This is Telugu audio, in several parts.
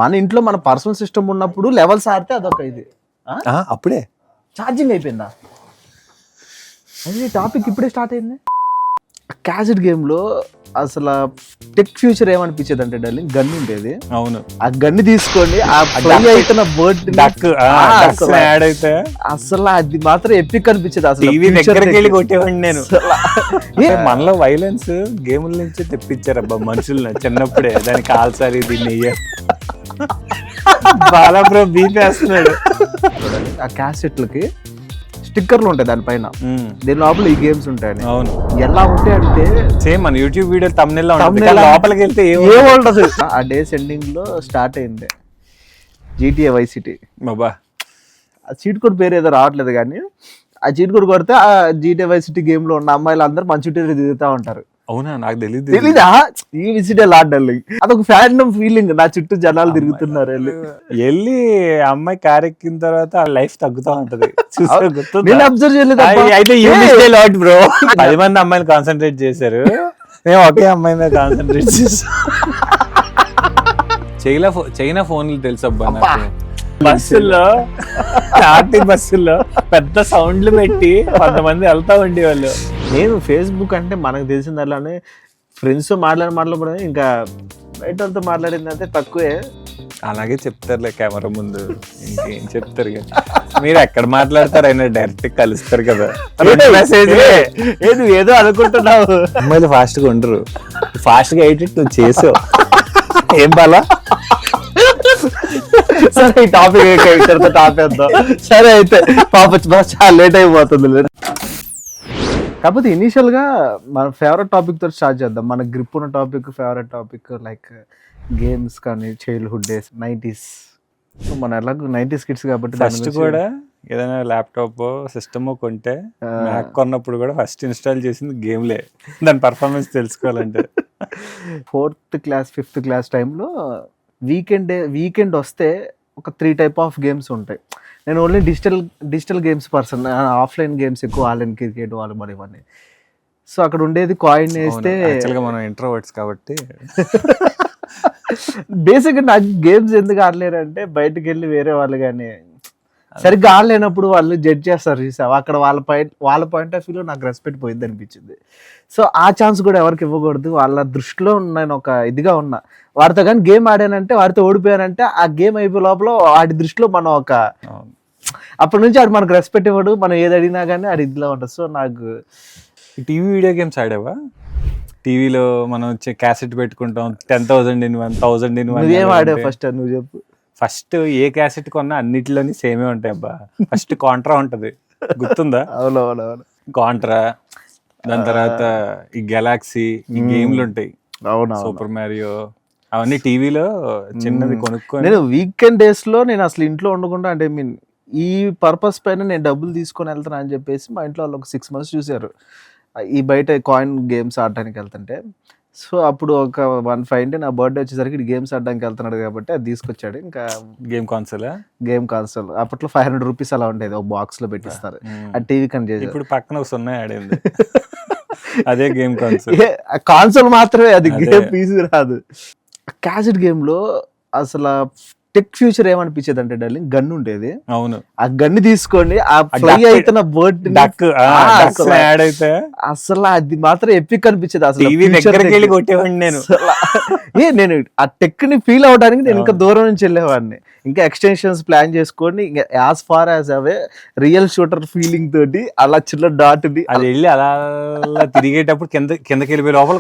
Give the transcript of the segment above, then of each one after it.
మన ఇంట్లో మన పర్సనల్ సిస్టమ్ ఉన్నప్పుడు లెవెల్స్ ఆడితే అదొక ఇది అప్పుడే ఛార్జింగ్ అయిపోయిందా? అది టాపిక్ ఇప్పుడే స్టార్ట్ అయింది. క్యాసెట్ గేమ్ లో అసలు టెక్ ఫ్యూచర్ ఏమనిపించేది అంటే డార్లింగ్, గన్ ఉండేది. అవును, ఆ గన్ని తీసుకోండి ఆ ఫ్లై అయితున్న బర్డ్ యాడ్ అయితే అసలు అది మాత్రం ఎపిక్ అనిపించేది. అసలు టీవీ దగ్గరికి వెళ్ళి కొట్టేవాడిని నేను. మనలో వైలెన్స్ గేముల నుంచి తెప్పించారబ్బా మనుషుల్ని చిన్నప్పుడే. దానికి కాల్సారి దీన్ని బాలా బ్రో బీపీ వేస్తున్నాడు. ఆ క్యాసెట్లకి స్టిక్కర్లు ఉంటాయి దానిపైన, దీని లోపల ఈ గేమ్స్ ఉంటాయని. అవును, ఎలా ఉంటాయి అంటే సేమ్ మన యూట్యూబ్ వీడియో thumbnail లో లోపలికి వెళ్తే ఏముండదు. ఆ డేస్ ఎండింగ్ లో స్టార్ట్ అయింది GTA Vice City. బాబా ఆ చీట్ కోడ్ పేరు ఏదో రావట్లేదు కానీ ఆ చీట్ కోడ్ కొడితే ఆ GTA Vice City గేమ్ లో ఉన్న అమ్మాయిలు అందరూ మంచి తిరుగుతూ ఉంటారు. అవునా, నాకు తెలియదు. తెలీదా? ఈ విసిటే లాడ్డాలి, అదొక ఫ్యాన్ ఫీలింగ్. నా చుట్టూ జనాలు తిరుగుతున్నారు. వెళ్ళి అమ్మాయి కార్ ఎక్కిన తర్వాత లైఫ్ తగ్గుతా ఉంటది. నేను అబ్జర్వ్ చేయలేదు. అయితే లాట్ బ్రో 10 మంది అమ్మాయిని కాన్సన్ట్రేట్ చేశారు, మేము ఒకే అమ్మాయి మీద కాన్సన్ట్రేట్ చేసాం. చైనా ఫోన్లు తెలుసబ్బా నాకు. బస్సుల్లో బస్సుల్లో పెద్ద సౌండ్లు పెట్టి కొంతమంది వెళ్తా ఉండేవాళ్ళు. నేను ఫేస్బుక్ అంటే మనకు తెలిసిన దానిలోనే ఫ్రెండ్స్ మాట్లాడడం, ఇంకా బయట వాళ్ళతో మాట్లాడిందంటే తక్కువే. అలాగే చెప్తారులే కెమెరా ముందు, ఇంకేం చెప్తారు కదా. మీరు ఎక్కడ మాట్లాడతారు, అయినా డైరెక్ట్ కలుస్తారు కదా. మెసేజ్ నువ్వు ఏదో అనుకుంటున్నావు. అమ్మాయిలు ఫాస్ట్ గా ఉండరు, ఫాస్ట్ గా ఎడిట్ నువ్వు చేసావు. ఏం బాలా సరే ఈ టాపిక్ టాపేద్దాం. సరే అయితే పాప చాలా లేట్ అయిపోతుంది. కాకపోతే ఇనీషియల్ గా మన ఫేవరెట్ టాపిక్ తో స్టార్ట్ చేద్దాం. మన గ్రిప్ ఉన్న topic, favourite topic like games కానీ చైల్డ్హుడ్ డేస్ 90s. సో మన ఎలాగో 90s కిడ్స్ కాబట్టి ఫస్ట్ కూడా ఏదైనా ల్యాప్టాప్ సిస్టమ్ కొంటే మ్యాక్ కొన్నప్పుడు కూడా ఫస్ట్ ఇన్స్టాల్ చేసింది గేమ్లే, దాని పర్ఫార్మెన్స్ తెలుసుకోవాలంటే. 4th క్లాస్ 5th క్లాస్ టైంలో వీకెండ్ వస్తే ఒక 3 టైప్ ఆఫ్ గేమ్స్ ఉంటాయి. నేను only digital games person, offline games ఎక్కువ, ఆన్లైన్ క్రికెట్, వాలీబాల్ ఇవన్నీ. సో అక్కడ ఉండేది కాయిన్ వేస్తే, మనం ఇంట్రోవర్ట్స్ కాబట్టి బేసిక్గా నాకు గేమ్స్ ఎందుకు ఆడలేరు అంటే బయటకు వెళ్ళి వేరే వాళ్ళు కానీ సరిగ్గా ఆడలేనప్పుడు వాళ్ళు జడ్జ్ చేస్తారు చూసావు. అక్కడ వాళ్ళ పాయింట్ ఆఫ్ వ్యూలో నాకు రెస్పెక్ట్ పోయింది అనిపించింది. సో ఆ ఛాన్స్ కూడా ఎవరికి ఇవ్వకూడదు. వాళ్ళ దృష్టిలో నేను ఒక ఇదిగా ఉన్నా. వాడితో కానీ గేమ్ ఆడానంటే, వాడితో ఓడిపోయానంటే ఆ గేమ్ అయిపోయే లోపల వాడి దృష్టిలో మనం ఒక, అప్పటి నుంచి ఆడు మనకు రెస్పెక్ట్ ఇవ్వడు. మనం ఏది అడిగినా కానీ ఆడి ఇదిలో ఉంటుంది. సో నాకు టీవీ వీడియో గేమ్స్ ఆడావా? టీవీలో మనం క్యాసెట్ పెట్టుకుంటాం, 10,000 in 1, 1,000 in 1. నువ్వేం ఆడావు ఫస్ట్, నువ్వు చెప్పు. ఫస్ట్ ఏ క్యాసెట్ కొన్నా అన్నిటిలోని సేమే ఉంటాయి అబ్బా. ఫస్ట్ కాంట్రా ఉంటది, గుర్తుందా? అవునవునవును, కాంట్రా. దాని తర్వాత ఈ గెలాక్సీ, ఈ గేమ్లు ఉంటాయి. అవును, సూపర్ మారియో, అవన్నీ టీవీలో చిన్నది కొనుక్కొని. నేను వీకెండ్ డేస్ లో నేను అసలు ఇంట్లో ఉండకుండా, అంటే మీన్ ఈ పర్పస్ పైన నేను డబ్బులు తీసుకొని వెళ్తాను అని చెప్పేసి మా ఇంట్లో వాళ్ళు ఒక 6 months చూసారు ఈ బయట కాయిన్ గేమ్స్ ఆడడానికి వెళ్తుంటే. సో అప్పుడు ఒక 150 నా బర్త్డే వచ్చేసరికి గేమ్స్ ఆడడానికి వెళ్తున్నాడు కాబట్టి అది తీసుకొచ్చాడు. ఇంకా గేమ్ కాన్సోల్ అప్పట్లో 500 రూపీస్ అలా ఉండేది, ఒక బాక్స్ లో పెట్టిస్తారు. అది టీవీ కన్ చేసి ఇప్పుడు పక్కన 0 ఆడింది. అదే గేమ్ కాన్సోల్ మాత్రమే, అది గేమ్ పీస్ రాదు. క్యాసెట్ గేమ్ లో అసలు టెక్ ఫ్యూచర్ ఏమనిపించేది అంటే డార్లింగ్, గన్ ఉండేది. అవును, ఆ గన్ని తీసుకోండి ఆ ఫ్లై అయితున్న బర్డ్ యాడ్ అయితే అసలు అది మాత్రం ఎపిక్ అనిపించేది. అసలు టీవీ దగ్గరికి వెళ్ళి కొట్టేవాడిని నేను ఆ టెక్ ని ఫీల్ అవడానికి నేను ఇంకా దూరం నుంచి వెళ్ళేవాడిని. ఇంకా ఎక్స్టెన్షన్స్ ప్లాన్ చేసుకోండి, ఇంకా యాజ్ ఫార్ యాజ్ అవే రియల్ షూటర్ ఫీలింగ్ తోటి అలా చిన్న డాట్ ని అది వెళ్ళి అలా తిరిగేటప్పుడు కిందకి వెళ్ళిపోయి లోపల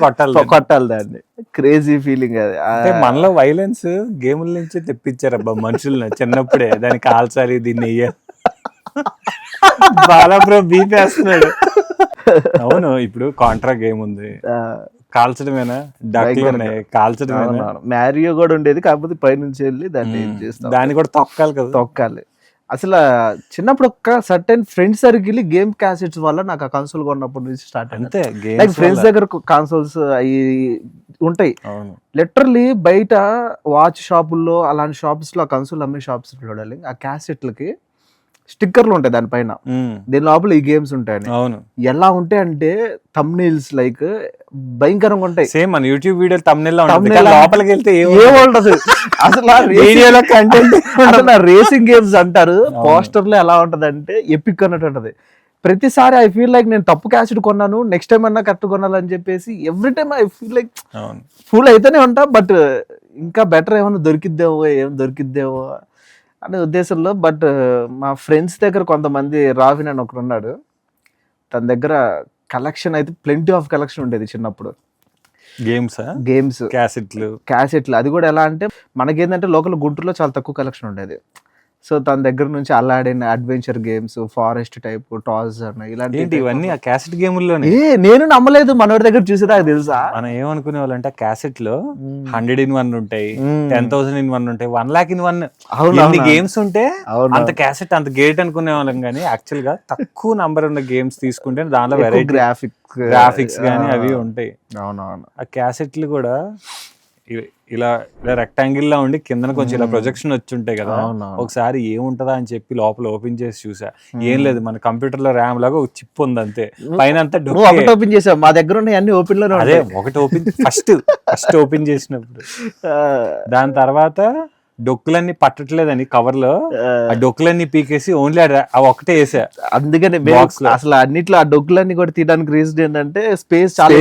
కొట్టాలి దాన్ని. క్రేజీ ఫీలింగ్ అది. మనలో వైలెన్స్ గేముల నుంచి తెప్పించారబ్బా మనుషుల్ని చిన్నప్పుడే. దానికి కాల్చాలి, దీన్ని బాలా బ్రో బీపీ వేస్తున్నాడు. అవును, ఇప్పుడు కాంట్రా గేమ్ ఉంది, కాల్చడమేనా? డక్లు ఉన్నాయి, కాల్చడమేనా? మ్యారియో కూడా ఉండేది, కాకపోతే పైనుంచి వెళ్ళి దాన్ని దాన్ని కూడా తొక్కాలి కదా. తొక్కాలి. అసలు చిన్నప్పుడు ఒక certain friend circle game cassettes వల్ల నాకు ఆ కన్సోల్ కొన్నప్పటి నుంచి స్టార్ట్ అంతే. లైక్ ఫ్రెండ్స్ దగ్గర కన్సోల్స్ అవి ఉంటాయి. లిటరల్లీ బయట వాచ్ షాపుల్లో అలాంటి షాప్స్ లో కన్సోల్ అమ్మే షాప్స్ చూడాలి, ఆ క్యాసెట్లకి స్టిక్కర్లు ఉంటాయి దానిపైన, దీని లోపల ఈ గేమ్స్ ఉంటాయని. అవును, ఎలా ఉంటాయి అంటే thumbnails లైక్ భయంకరంగా ఉంటాయి. సేమ్ మన యూట్యూబ్ వీడియో thumbnail లా ఉంటుంది, Thumbnail కానీ లోపలికి వెళ్తే ఏముండదు అసలు. వీడియోలో కంటెంట్ అసలు రేసింగ్ గేమ్స్ అంటారు, పోస్టర్ లో ఎలా ఉంటది అంటే ఎపిక్ అన్నట్టు ఉంటది. ప్రతిసారి ఐ ఫీల్ లైక్ నేను తప్పు క్యాసెట్ కొన్నాను, నెక్స్ట్ టైం అన్నా కరెక్ట్ కొనాలని చెప్పేసి every time I feel like full అయితేనే ఉంటా, బట్ ఇంకా బెటర్ ఏమన్నా దొరికిద్దేమో అనే ఉద్దేశంలో. బట్ మా ఫ్రెండ్స్ దగ్గర కొంతమంది, రావిన్ అని ఒకడు ఉన్నాడు, తన దగ్గర కలెక్షన్ అయితే ప్లెంటీ ఆఫ్ కలెక్షన్ ఉండేది చిన్నప్పుడు. గేమ్స్ క్యాసెట్లు, అది కూడా ఎలా అంటే మనకేంటంటే లోకల్ గుంటూరులో చాలా తక్కువ కలెక్షన్ ఉండేది. సో తన దగ్గర నుంచి Aladdin, adventure games, forest type, టాస్ ఇలాంటి ఇవన్నీ ఆ క్యాసెట్ గేముల్లోనే. నేను నమ్మలేదు, మనోడి దగ్గర చూసేదాకా తెలుసా. మనం ఏమనుకునే వాళ్ళు అంటే క్యాసెట్ లో 100-in-1 ఉంటాయి, 10,000-in-1 ఉంటాయి, 1,00,000-in-1 ఎన్ని గేమ్స్ ఉంటే అంత క్యాసెట్ అంత గేట్ అనుకునే వాళ్ళం. కానీ యాక్చువల్ గా తక్కువ నంబర్ ఉన్న గేమ్స్ తీసుకుంటే దానిలో వెరైటీ గ్రాఫిక్స్ కానీ అవి ఉంటాయి. అవునవును. ఆ క్యాసెట్లు కూడా ఇలా రెక్టాంగిల్ లా ఉండి కింద కొంచెం ఇలా ప్రొజెక్షన్ వచ్చి ఉంటాయి కదా. ఒకసారి ఏముంటదా అని చెప్పి లోపల ఓపెన్ చేసి చూసా, ఏం లేదు, మన కంప్యూటర్ లో ర్యామ్ లాగా ఒక చిప్ ఉంది అంతే, పైన అంతా ఓపెన్ చేసా. మా దగ్గర ఉన్నాయి అన్ని ఓపెన్ లోనే. అదే ఒకటి ఓపెన్ ఫస్ట్ ఓపెన్ చేసినప్పుడు, దాని తర్వాత డొక్కులన్నీ పట్టట్లేదని కవర్ లో ఆ డొక్కులన్నీ పీకేసి ఓన్లీ ఆ ఒకటే వేసా. అందుకని అసలు అన్నిట్లో ఆ డొక్కులన్నీ కూడా తీయడానికి రీజన్ ఏంటంటే స్పేస్ చాలా,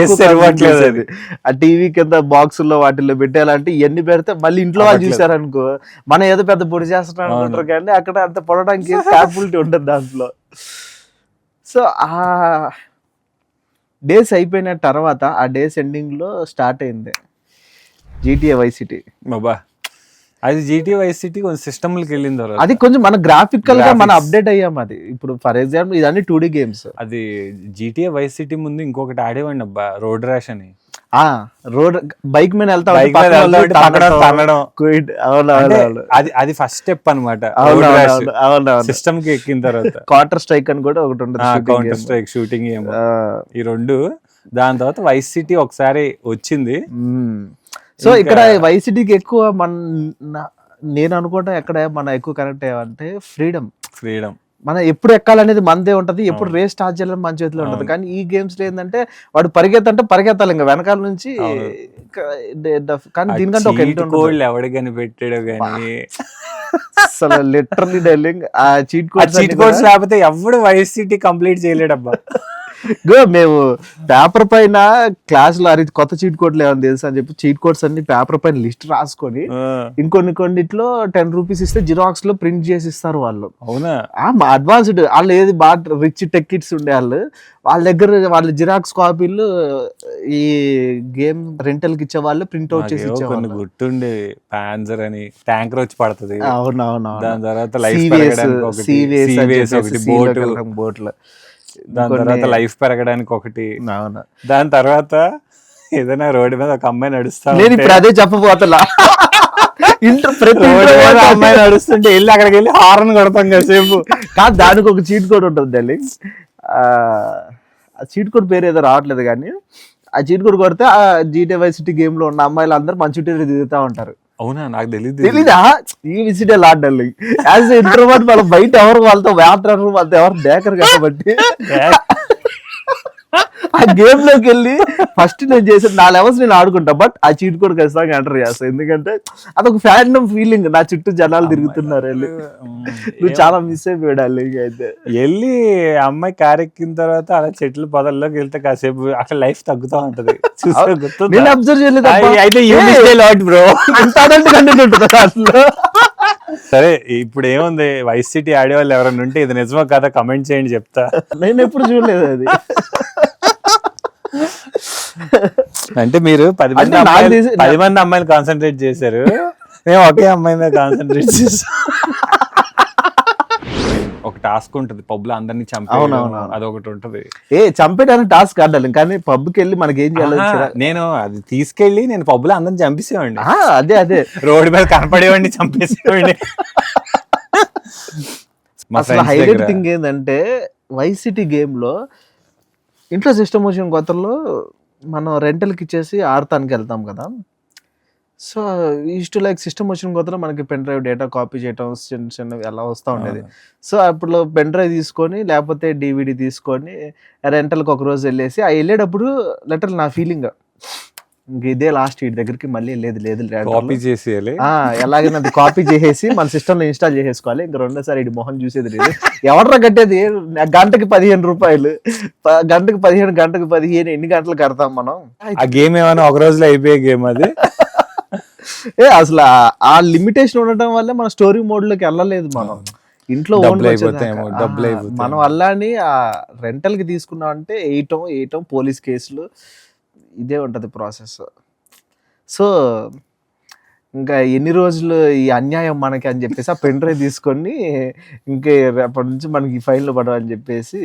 ఆ టీవీ కింద బాక్స్ లో వాటిల్లో పెట్టాలంటే ఇవన్నీ పెడితే మళ్ళీ ఇంట్లో వాళ్ళు చూసారనుకో మనం ఏదో పెద్ద పొడి చేస్తున్నాం అనుకుంటారు, కానీ అక్కడ అంత పొడడానికి క్యాపబిలిటీ ఉంటుంది దాంట్లో. సో ఆ డేస్ అయిపోయిన తర్వాత, ఆ డేస్ ఎండింగ్ లో స్టార్ట్ అయింది GTA Vice City. బాబా, అది GTA Vice City కొంచెం సిస్టమ్లకి వెళ్ళిన తర్వాత అది కొంచెం మన గ్రాఫికల్ గా మనం అప్డేట్ అయ్యాం. అది ఇప్పుడు ఫర్ ఎగ్జాంపుల్ ఇదన్నీ 2D గేమ్స్. అది GTA Vice City ముందు ఇంకొకటి ఆడేవాడిని అబ్బా, రోడ్ ర్యాష్ అని. రోడ్ బైక్ మీద వెళ్తా అది ఫస్ట్ స్టెప్ అనమాట. సిస్టమ్ కి ఎక్కిన తర్వాత కౌంటర్ స్ట్రైక్ అని కూడా ఒకటి ఉంటుంది, కౌంటర్ స్ట్రైక్ షూటింగ్ ఏమో, ఈ రెండు. దాని తర్వాత Vice City ఒకసారి వచ్చింది. సో ఇక్కడ Vice Cityకి ఎక్కువ నేను అనుకుంటా ఎక్కడ మన ఎక్కువ కనెక్ట్ అయ్యామంటే ఫ్రీడమ్. మనం ఎప్పుడు ఎక్కాలనేది మనదే ఉంటది, ఎప్పుడు రేస్ స్టార్ట్ చేయాలని మన చేతిలో ఉంటది. కానీ ఈ గేమ్స్ లో ఏంటంటే వాడు పరిగెత్తాలి ఇంకా వెనకాల నుంచి. కానీ దీనికంటే ఒక ఎవడు కనిపెట్టాడు కానీ అసలు లిటరల్లీ డెల్లింగ్ ఆ చీట్ కోడ్స్ లేకపోతే ఎవడు Vice City కంప్లీట్ చేయలేడబ్బా. మేము పేపర్ పైన క్లాస్ లో అది కొత్త చీట్ కోడ్లు ఏమని తెలుసు అని చెప్పి చీట్ కోడ్స్ అన్ని పేపర్ పైన లిస్ట్ రాసుకొని కొన్నిట్లో 10 రూపీస్ ఇస్తే జిరాక్స్ లో ప్రింట్ చేసి ఇస్తారు వాళ్ళు. అవునా? అడ్వాన్స్డ్ వాళ్ళు ఏది బాగా రిచ్ టెక్కిట్స్ ఉండే వాళ్ళ దగ్గర వాళ్ళ జిరాక్స్ కాపీలు ఈ గేమ్ రెంటల్ కి ఇచ్చే వాళ్ళు ప్రింట్ అవుట్ చేసి ఇచ్చేవాళ్ళు. గుర్తుండే పాన్జర్ అని ట్యాంకర్ వచ్చి పడుతుంది. అవునవును. దాని తర్వాత బోట్లు, దాని తర్వాత లైఫ్ పెరగడానికి ఒకటి, దాని తర్వాత ఏదైనా రోడ్డు మీద ఒక అమ్మాయి నడుస్తా, నేను ఇప్పుడు అదే చెప్పబోతున్నా. అమ్మాయి నడుస్తుంటే వెళ్ళి అక్కడికి వెళ్ళి హార్న్ కొడతాం కాసేపు. కాదు, దానికి ఒక చీట్ కోడ్ ఉంటుంది ఢిల్లీ. ఆ చీట్ కోడ్ పేరు ఏదో రావట్లేదు, కానీ ఆ చీట్ కోడ్ కొడితే ఆ GTA Vice City గేమ్ లో ఉన్న అమ్మాయిలు అందరూ మంచి తిరుగుతా ఉంటారు. అవునా? నాకు తెలీదా? ఈ విసిటే లాడ్డాలి యాజ్ ఇంట్రోవర్ట్. వాళ్ళ బయట ఎవరు వాళ్ళతో వ్యాపారం వాళ్ళతో ఎవరు దేకరు కాబట్టి ఆ గేమ్ లోకి వెళ్ళి ఫస్ట్ నేను చేసిన 4 hours నేను ఆడుకుంటా, బట్ ఆ చీట్ కోడ్ ఖచ్చితంగా ఎంటర్ చేస్తా. ఎందుకంటే అదొక ఫ్యాండమ్ ఫీలింగ్, నా చుట్టూ జనాలు తిరుగుతున్నారు వెళ్ళి. నువ్వు చాలా మిస్ అయిపోయాడు అయితే. వెళ్ళి అమ్మాయి కార్ ఎక్కిన తర్వాత అలా చెట్లు పొదల్లోకి వెళ్తే కాసేపు అక్కడ లైఫ్ తగ్గుతా ఉంటది. నేను అబ్జర్వ్ చేయలేదు. అయితే బ్రో కంటెంట్ ఉంటుంది అసలు. సరే, ఇప్పుడు ఏముంది, Vice City ఆడేవాళ్ళు ఎవరైనా ఉంటే ఇది నిజమో కదా కమెంట్ చేయండి, చెప్తా. నేను ఎప్పుడు చూడలేదు అది. అంటే మీరు 10 మంది అమ్మాయిలు కాన్సన్ట్రేట్ చేశారు, మేము ఒకే అమ్మాయి మీద కాన్సన్ట్రేట్ చేసాం. ఒక టాస్క్ ఉంటది పబ్ లో అందరినీ చంపేయడం, అదొకటి ఉంటది. చంపేయడానికి టాస్క్ ఆడాలి, కానీ పబ్ కి వెళ్ళి మనకి ఏం చేయాలి? నేను అది తీసుకెళ్లి నేను పబ్ లో అందరిని చంపేసేవాడిని. అదే రోడ్డు మీద కనపడేవాడిని, చంపేసేవాడిని. అసలు హైలైట్ థింగ్ ఏంటంటే Vice City గేమ్ లో ఇంట్లో సిస్టమ్ వచ్చిన కొత్తలో మనం రెంటల్కి ఇచ్చేసి ఆడటానికి వెళ్తాం కదా. సో టు లైక్ సిస్టమ్ వచ్చిన కొత్తలో మనకి పెన్ డ్రైవ్ డేటా కాపీ చేయటం చిన్న చిన్నవి అలా వస్తూ ఉండేది. సో అప్పుడు పెన్ డ్రైవ్ తీసుకొని లేకపోతే DVD తీసుకొని రెంటల్కి ఒక రోజు వెళ్ళేసి ఆ వెళ్ళేటప్పుడు లెటర్ నా ఫీలింగ్ ఇంక ఇదే లాస్ట్ వీటి దగ్గరికి మళ్ళీ లేదు కాపీ చేసేయాలి, ఎలాగైనా అది కాపీ చేసేసి మన సిస్టంలో ఇన్స్టాల్ చేసేసుకోవాలి. ఇంకా రెండోసారి ఇటు మొహం చూసేది లేదు. ఎవడరా కట్టేది గంటకి 15 రూపాయలు, గంటకి 15, గంటకి 15 ఎన్ని గంటలు కడతాం మనం? ఆ గేమ్ ఏమైనా ఒక రోజులో అయిపోయే గేమ్ అది. అసలు ఆ లిమిటేషన్ ఉండటం వల్ల మన స్టోరీ మోడ్ లోకి వెళ్ళలేదు మనం. ఇంట్లో మనం అల్లాని ఆ రెంటల్ కి తీసుకున్నాం అంటే వేయటం పోలీస్ కేసులు ఇదే ఉంటది ప్రాసెస్. సో ఇంకా ఎన్ని రోజులు ఈ అన్యాయం మనకి అని చెప్పేసి ఆ పెన్ డ్రైవ్ తీసుకొని ఇంకా రేపటి నుంచి మనకి ఫైన్లు పడవని చెప్పేసి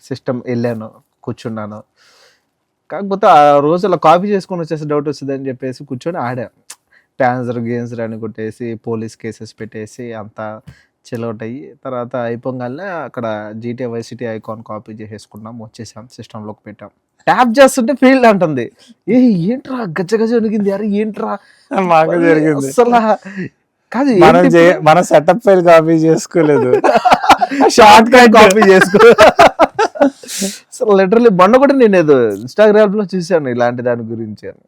సిస్టమ్ వెళ్ళాను, కూర్చున్నాను. కాకపోతే ఆ రోజు అలా కాపీ చేసుకొని వచ్చేసి డౌట్ వస్తుంది అని చెప్పేసి కూర్చొని ఆడా. ప్యాన్సర్ గేమ్సర్ అని కొట్టేసి పోలీస్ కేసెస్ పెట్టేసి అంతా చిలౌట్ అయ్యి తర్వాత అయిపోగానే అక్కడ GTA Vice City icon copy చేసేసుకున్నాం, వచ్చేసాం, సిస్టంలోకి పెట్టాం. ట్యాప్ చేస్తుంటే ఫీల్డ్ అంటుంది, ఏంట్రా గజ్జ ఉనిగింది, అరే ఏంట్రా అసలు కాదు మన సెటప్ ఫైల్ కాపీ చేసుకోలేదు, షార్ట్ కట్ కాపీ చేసుకో. అసలు లిటరల్లీ మొన్న కూడా నేను ఏదో ఇన్స్టాగ్రామ్ లో చూసాను ఇలాంటి దాని గురించి అని.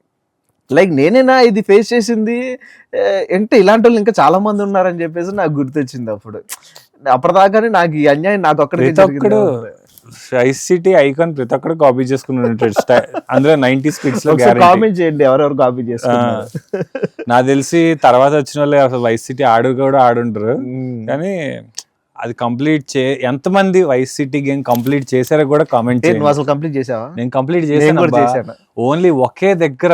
లైక్ నేనేనా ఇది ఫేస్ చేసింది అంటే ఇలాంటి వాళ్ళు ఇంకా చాలా మంది ఉన్నారని చెప్పేసి నాకు గుర్తొచ్చింది. అప్పటిదాకానే నాకు ఈ అన్యాయం నాకు ఒక్కడికి వైస్ సిటీ ఐకాన్ ప్రతి ఒక్కరు కాపీ చేసుకున్నాడు. అందులో 90s కిడ్స్ లో కామెంట్ చేయండి ఎవరెవరు కాపీ చేసుకున్నారు. నాకు తెలిసి తర్వాత వచ్చిన వాళ్ళు అసలు వైస్ సిటీ ఆడుంటారు, కానీ అది కంప్లీట్ ఎంతమంది వైస్ సిటీ గేమ్ కంప్లీట్ చేశారో కూడా కామెంట్ చేయండి. అసలు కంప్లీట్ చేసావా? నేను కంప్లీట్ చేశాను. ఓన్లీ ఒకే దగ్గర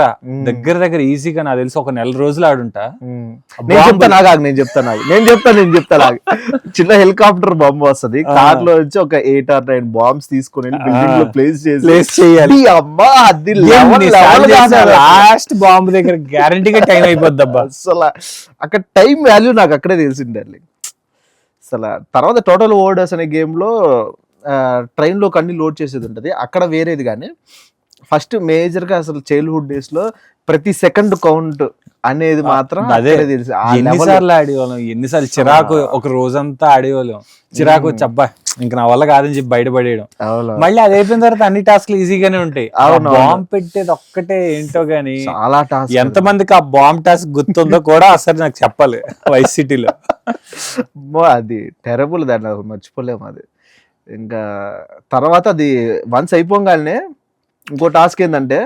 ఈజీగా నాకు తెలిసి ఒక 1 నెల రోజులు ఆడుంటా. నేను చెప్తా చిన్న హెలికాప్టర్ బాంబ్ వస్తుంది, కార్ లో వచ్చి ఒక 8 or 9 బాంబ్స్ తీసుకుని బిల్డింగ్ లో ప్లేస్ చేయాలి. అమ్మా అది లాస్ట్ బాంబ్ దగ్గర గ్యారంటీగా టైం అయిపోద్ది అబ్బా. అసలు అక్కడ టైం వాల్యూ నాకు అక్కడే తెలిసిందండి. అసలు తర్వాత టోటల్ ఓవర్డర్స్ అనే గేమ్లో ట్రైన్లోకి అన్ని లోడ్ చేసేది ఉంటుంది, అక్కడ వేరేది. కానీ ఫస్ట్ మేజర్గా అసలు చైల్డ్హుడ్ డేస్లో ప్రతి సెకండ్ కౌంట్ అనేది మాత్రం అదే తెలుసు. ఎన్నిసార్లు ఆడేవాళ్ళం, ఎన్నిసార్లు చిరాకు, ఒక రోజంతా ఆడేవాళ్ళం. చిరాకు వచ్చి అబ్బా ఇంకా నా వల్ల కాదని చెప్పి బయటపడేయడం. మళ్ళీ అది అయిపోయిన తర్వాత అన్ని టాస్క్లు ఈజీగానే ఉంటాయి. బాంబ్ పెట్టేది ఒక్కటే ఏంటో గానీ చాలా టాస్క్, ఎంత మందికి ఆ బాంబ్ టాస్క్ గుర్తుందో కూడా అసలు నాకు చెప్పాలి. వైస్ సిటీలో అది టెరబుల్, దాన్ని మర్చిపోలేము. అది ఇంకా తర్వాత అది వన్స్ అయిపోగానే ఇంకో టాస్క్ ఏంటంటే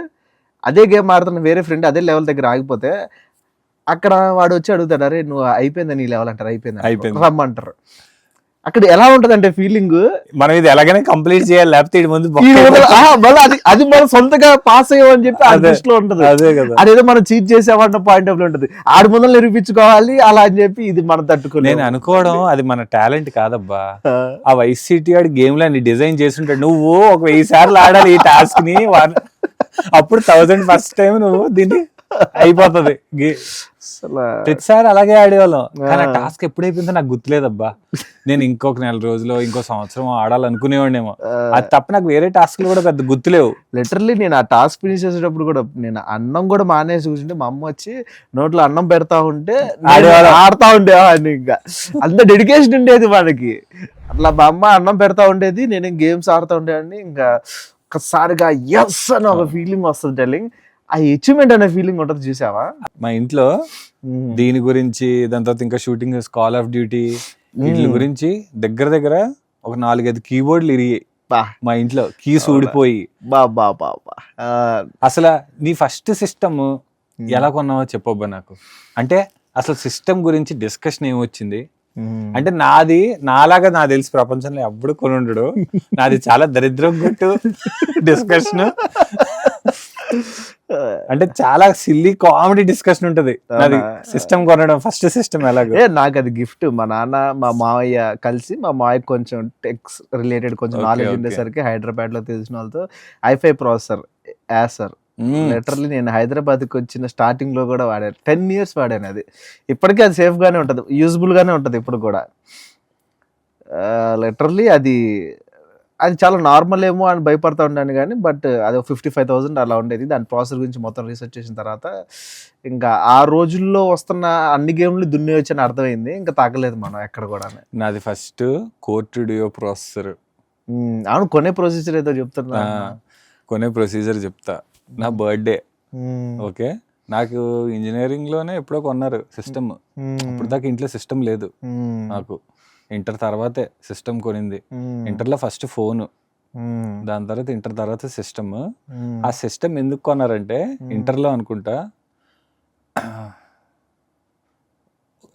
అదే గేమ్ ఆడుతున్న వేరే ఫ్రెండ్ అదే లెవెల్ దగ్గర ఆగిపోతే అక్కడ వాడు వచ్చి అడుగుతాడు, అరే నువ్వు అయిపోయిందా నీ లెవెల్ అంటారు, అయిపోయింది రమ్మంటారు. అక్కడ ఎలా ఉంటది అంటే ఫీలింగ్, మనం ఇది ఎలాగైనా కంప్లీట్ చేయాలి, లేకపోతే ముందు అది మనం సొంతగా పాస్ అయ్యామని చెప్పి ఆ దృష్టిలో ఉంటది. అదేదో మనం చీట్ చేసామన్న పాయింట్ ఆఫ్ లో ఉంటది, ఆడి ముందు నిరూపించుకోవాలి అలా అని చెప్పి ఇది మనం తట్టుకోలేదు. నేను అనుకోవడం అది మన టాలెంట్ కాదబ్బా. ఆ వైస్ సిటీ ఆడి గేమ్ లో డిజైన్ చేసి ఉంటాడు, నువ్వు ఒక 1000 సార్లు ఆడాలి ఈ టాస్క్ ని, అప్పుడు 1000 ఫస్ట్ టైం నువ్వు దీన్ని అయిపోతుంది. ప్రతిసారి అలాగే ఆడేవాళ్ళం, కానీ ఆ టాస్క్ ఎప్పుడైపోయిందో నాకు గుర్తులేదబ్బా. నేను ఇంకొక 1 నెల రోజులు ఇంకో సంవత్సరం ఆడాలనుకునేవాడేమో, అది తప్ప నాకు వేరే టాస్క్లు కూడా పెద్ద గుర్తులేవు. లిటరల్లీ నేను ఆ టాస్క్ ఫినిష్ చేసేటప్పుడు కూడా నేను అన్నం కూడా మానేసి కూర్చుంటే మా అమ్మ వచ్చి నోట్లో అన్నం పెడతా ఉంటే ఆడుతా ఉండేవాడిని. ఇంకా అంత డెడికేషన్ ఉండేది మనకి. అట్లా మా అమ్మ అన్నం పెడతా ఉండేది, నేను గేమ్స్ ఆడుతూ ఉండేవాడిని. ఇంకా ఒక్కసారిగా ఎస్ అని ఒక ఫీలింగ్ వస్తుంది టెల్లింగ్, ఆ అచీవ్మెంట్ అనే ఫీలింగ్ ఉంటుంది చూసావా. మా ఇంట్లో దీని గురించి, దాని తర్వాత ఇంకా షూటింగ్ కాల్ ఆఫ్ డ్యూటీ వీటి గురించి దగ్గర ఒక 4-5 కీబోర్డ్లు ఇరిగాయి మా ఇంట్లో, కీస్ ఊడిపోయి. అసలు నీ ఫస్ట్ సిస్టమ్ ఎలా కొన్నావో చెప్పబ్బా నాకు. అంటే అసలు సిస్టమ్ గురించి డిస్కషన్ ఏమొచ్చింది అంటే, నాలాగా నాకు తెలిసి ప్రపంచంలో ఎప్పుడు కొనుండడు, నాది చాలా దరిద్రం కొట్టు డిస్కషన్. అంటే చాలా సిల్లీ కామెడీ డిస్కషన్ ఉంటది నాది సిస్టమ్ కొనడం. ఫస్ట్ సిస్టమ్ ఎలాగో నాకు అది గిఫ్ట్. మా నాన్న మా మావయ్య కలిసి, మా మావయ్య కొంచెం టెక్స్ రిలేటెడ్ కొంచెం నాలెడ్జ్ ఉండేసరికి హైదరాబాద్ లో తెలిసిన వాళ్ళతో i5 ప్రాసెసర్ యాసర్ లిటరల్లీ నేను హైదరాబాద్కి వచ్చిన స్టార్టింగ్ లో కూడా వాడాను. 10 years వాడాను. అది ఇప్పటికీ అది సేఫ్ గానే ఉంటది, యూజ్ఫుల్ గానే ఉంటది ఇప్పుడు కూడా. లిటరల్లీ అది అది చాలా నార్మల్ ఏమో అని భయపడతా ఉన్నాను కానీ బట్ అది 55,000 అలా ఉండేది. దాని ప్రాసెసర్ గురించి మొత్తం రీసెర్చ్ చేసిన తర్వాత ఇంకా ఆ రోజుల్లో వస్తున్న అన్ని గేమ్లు దున్నేయొచ్చు అని అర్థమైంది. ఇంకా తగ్గలేదు మనం ఎక్కడ కూడా. నాది ఫస్ట్ కోర్ డ్యూయో ప్రాసెసర్. అవును, కొనే ప్రొసీజర్ ఏదో చెప్తున్నా. కొనే ప్రొసీజర్ చెప్తా. నా బర్త్డే ఓకే, నాకు ఇంజనీరింగ్లోనే ఎప్పుడో కొన్నారు సిస్టమ్. అప్పుడు దాకా ఇంట్లో సిస్టమ్ లేదు నాకు. ఇంటర్ తర్వాతే సిస్టమ్ కొనింది. ఇంటర్లో ఫస్ట్ ఫోను, దాని తర్వాత ఇంటర్ తర్వాత సిస్టమ్. ఆ సిస్టమ్ ఎందుకు కొన్నారంటే ఇంటర్లో అనుకుంటా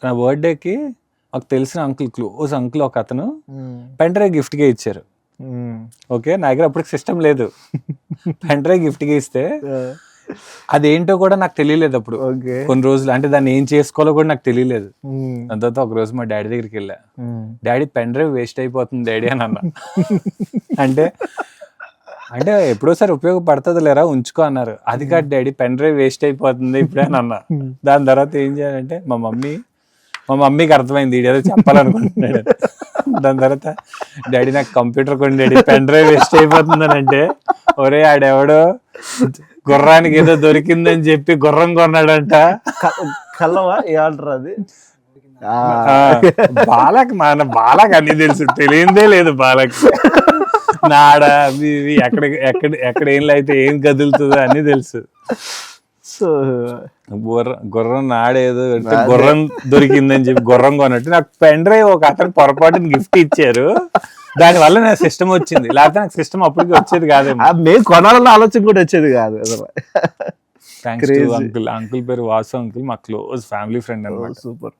నా బర్త్డేకి మాకు తెలిసిన అంకుల్, క్లోజ్ అంకుల్ ఒక అతను పెన్ డ్రైవ్ గిఫ్ట్గా ఇచ్చారు. ఓకే, నా దగ్గర అప్పుడు సిస్టమ్ లేదు. పెన్ డ్రైవ్ గిఫ్ట్గా ఇస్తే అదేంటో కూడా నాకు తెలియలేదు అప్పుడు. కొన్ని రోజులు అంటే దాన్ని ఏం చేసుకోవాలో కూడా నాకు తెలియలేదు. దాని తర్వాత ఒక రోజు మా డాడీ దగ్గరికి వెళ్ళా. డాడీ పెన్ డ్రైవ్ వేస్ట్ అయిపోతుంది డాడీ అని అన్నా. అంటే అంటే ఎప్పుడోసారి ఉపయోగపడుతుంది లేరా, ఉంచుకో అన్నారు. అది కాదు డాడీ, పెన్ డ్రైవ్ వేస్ట్ అయిపోతుంది ఇప్పుడే అని అన్నా. దాని తర్వాత ఏం చేయాలంటే మా మమ్మీకి అర్థమైంది ఏదో చెప్పాలనుకుంటున్నాడు. దాని తర్వాత డాడీ నాకు కంప్యూటర్ కొని డాడీ, పెన్ డ్రైవ్ వేస్ట్ అయిపోతుందని అంటే, ఒరే ఆడెవడో గుర్రానికి ఏదో దొరికిందని చెప్పి గుర్రం కొన్నాడంట. కల్లవా ఏమంటారు అది? బాలకి అన్ని తెలుసు, తెలియదే లేదు బాలకి. నాడ ఎక్కడ ఏం అయితే ఏం కదులుతుందో అన్ని తెలుసు. సో గుర్రం నాడేదో గుర్రం దొరికిందని చెప్పి గుర్రం కొన్నట్టు నాకు పెన్ డ్రైవ్ ఒక అతను పొరపాటుని గిఫ్ట్ ఇచ్చారు. దాని వల్ల నాకు సిస్టమ్ వచ్చింది, లేకపోతే నాకు సిస్టమ్ అప్పటికి వచ్చేది కాదేమో. మేము కొనాలన్న ఆలోచన కూడా వచ్చేది కాదు. థ్యాంక్స్ టు అంకుల్ పేరు వాసు అంకుల్, మా క్లోజ్ ఫ్యామిలీ ఫ్రెండ్ అన్నమాట. సూపర్.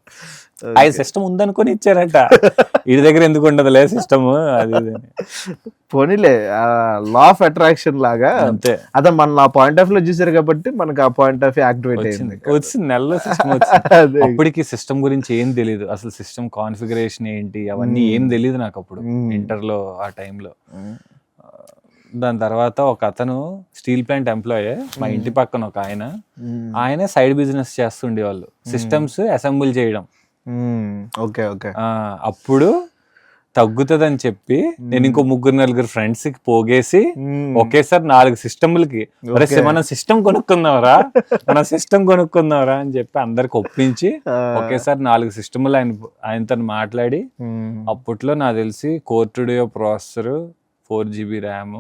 అది సిస్టమ్ ఉందనుకొని ఇచ్చారట. వీడి దగ్గర ఎందుకు ఉండదులే సిస్టమ్ అది. పోనీలే, లా ఆఫ్ అట్రాక్షన్ లాగా అంతే. అదే మన ఆ పాయింట్ ఆఫ్ లో చూసారు కాబట్టి మనకు ఆ పాయింట్ ఆఫ్ యాక్టివేట్ అయింది. వచ్చింది నెలలో సిస్టమ్ వచ్చింది. అప్పటికి సిస్టమ్ గురించి ఏం తెలియదు అసలు, సిస్టమ్ కాన్ఫిగరేషన్ ఏంటి అవన్నీ ఏం తెలియదు నాకు అప్పుడు ఇంటర్లో ఆ టైంలో. దాని తర్వాత ఒక అతను స్టీల్ ప్లాంట్ ఎంప్లాయీ, మా ఇంటి పక్కన ఒక ఆయన సైడ్ బిజినెస్ చేస్తుండేవాళ్ళు, సిస్టమ్స్ అసెంబుల్ చేయడం. Okay okay. అప్పుడు తగ్గుతుందని చెప్పి నేను ఇంకో 3-4 ఫ్రెండ్స్ కి పోగేసి ఒకేసారి 4 సిస్టమ్లకి మనం సిస్టమ్ కొనుక్కుందాంరా అని చెప్పి అందరికి ఒప్పించి ఒకేసారి 4 సిస్టమ్లు ఆయనతో మాట్లాడి, అప్పట్లో నాకు తెలిసి core duo processor 4GB RAM,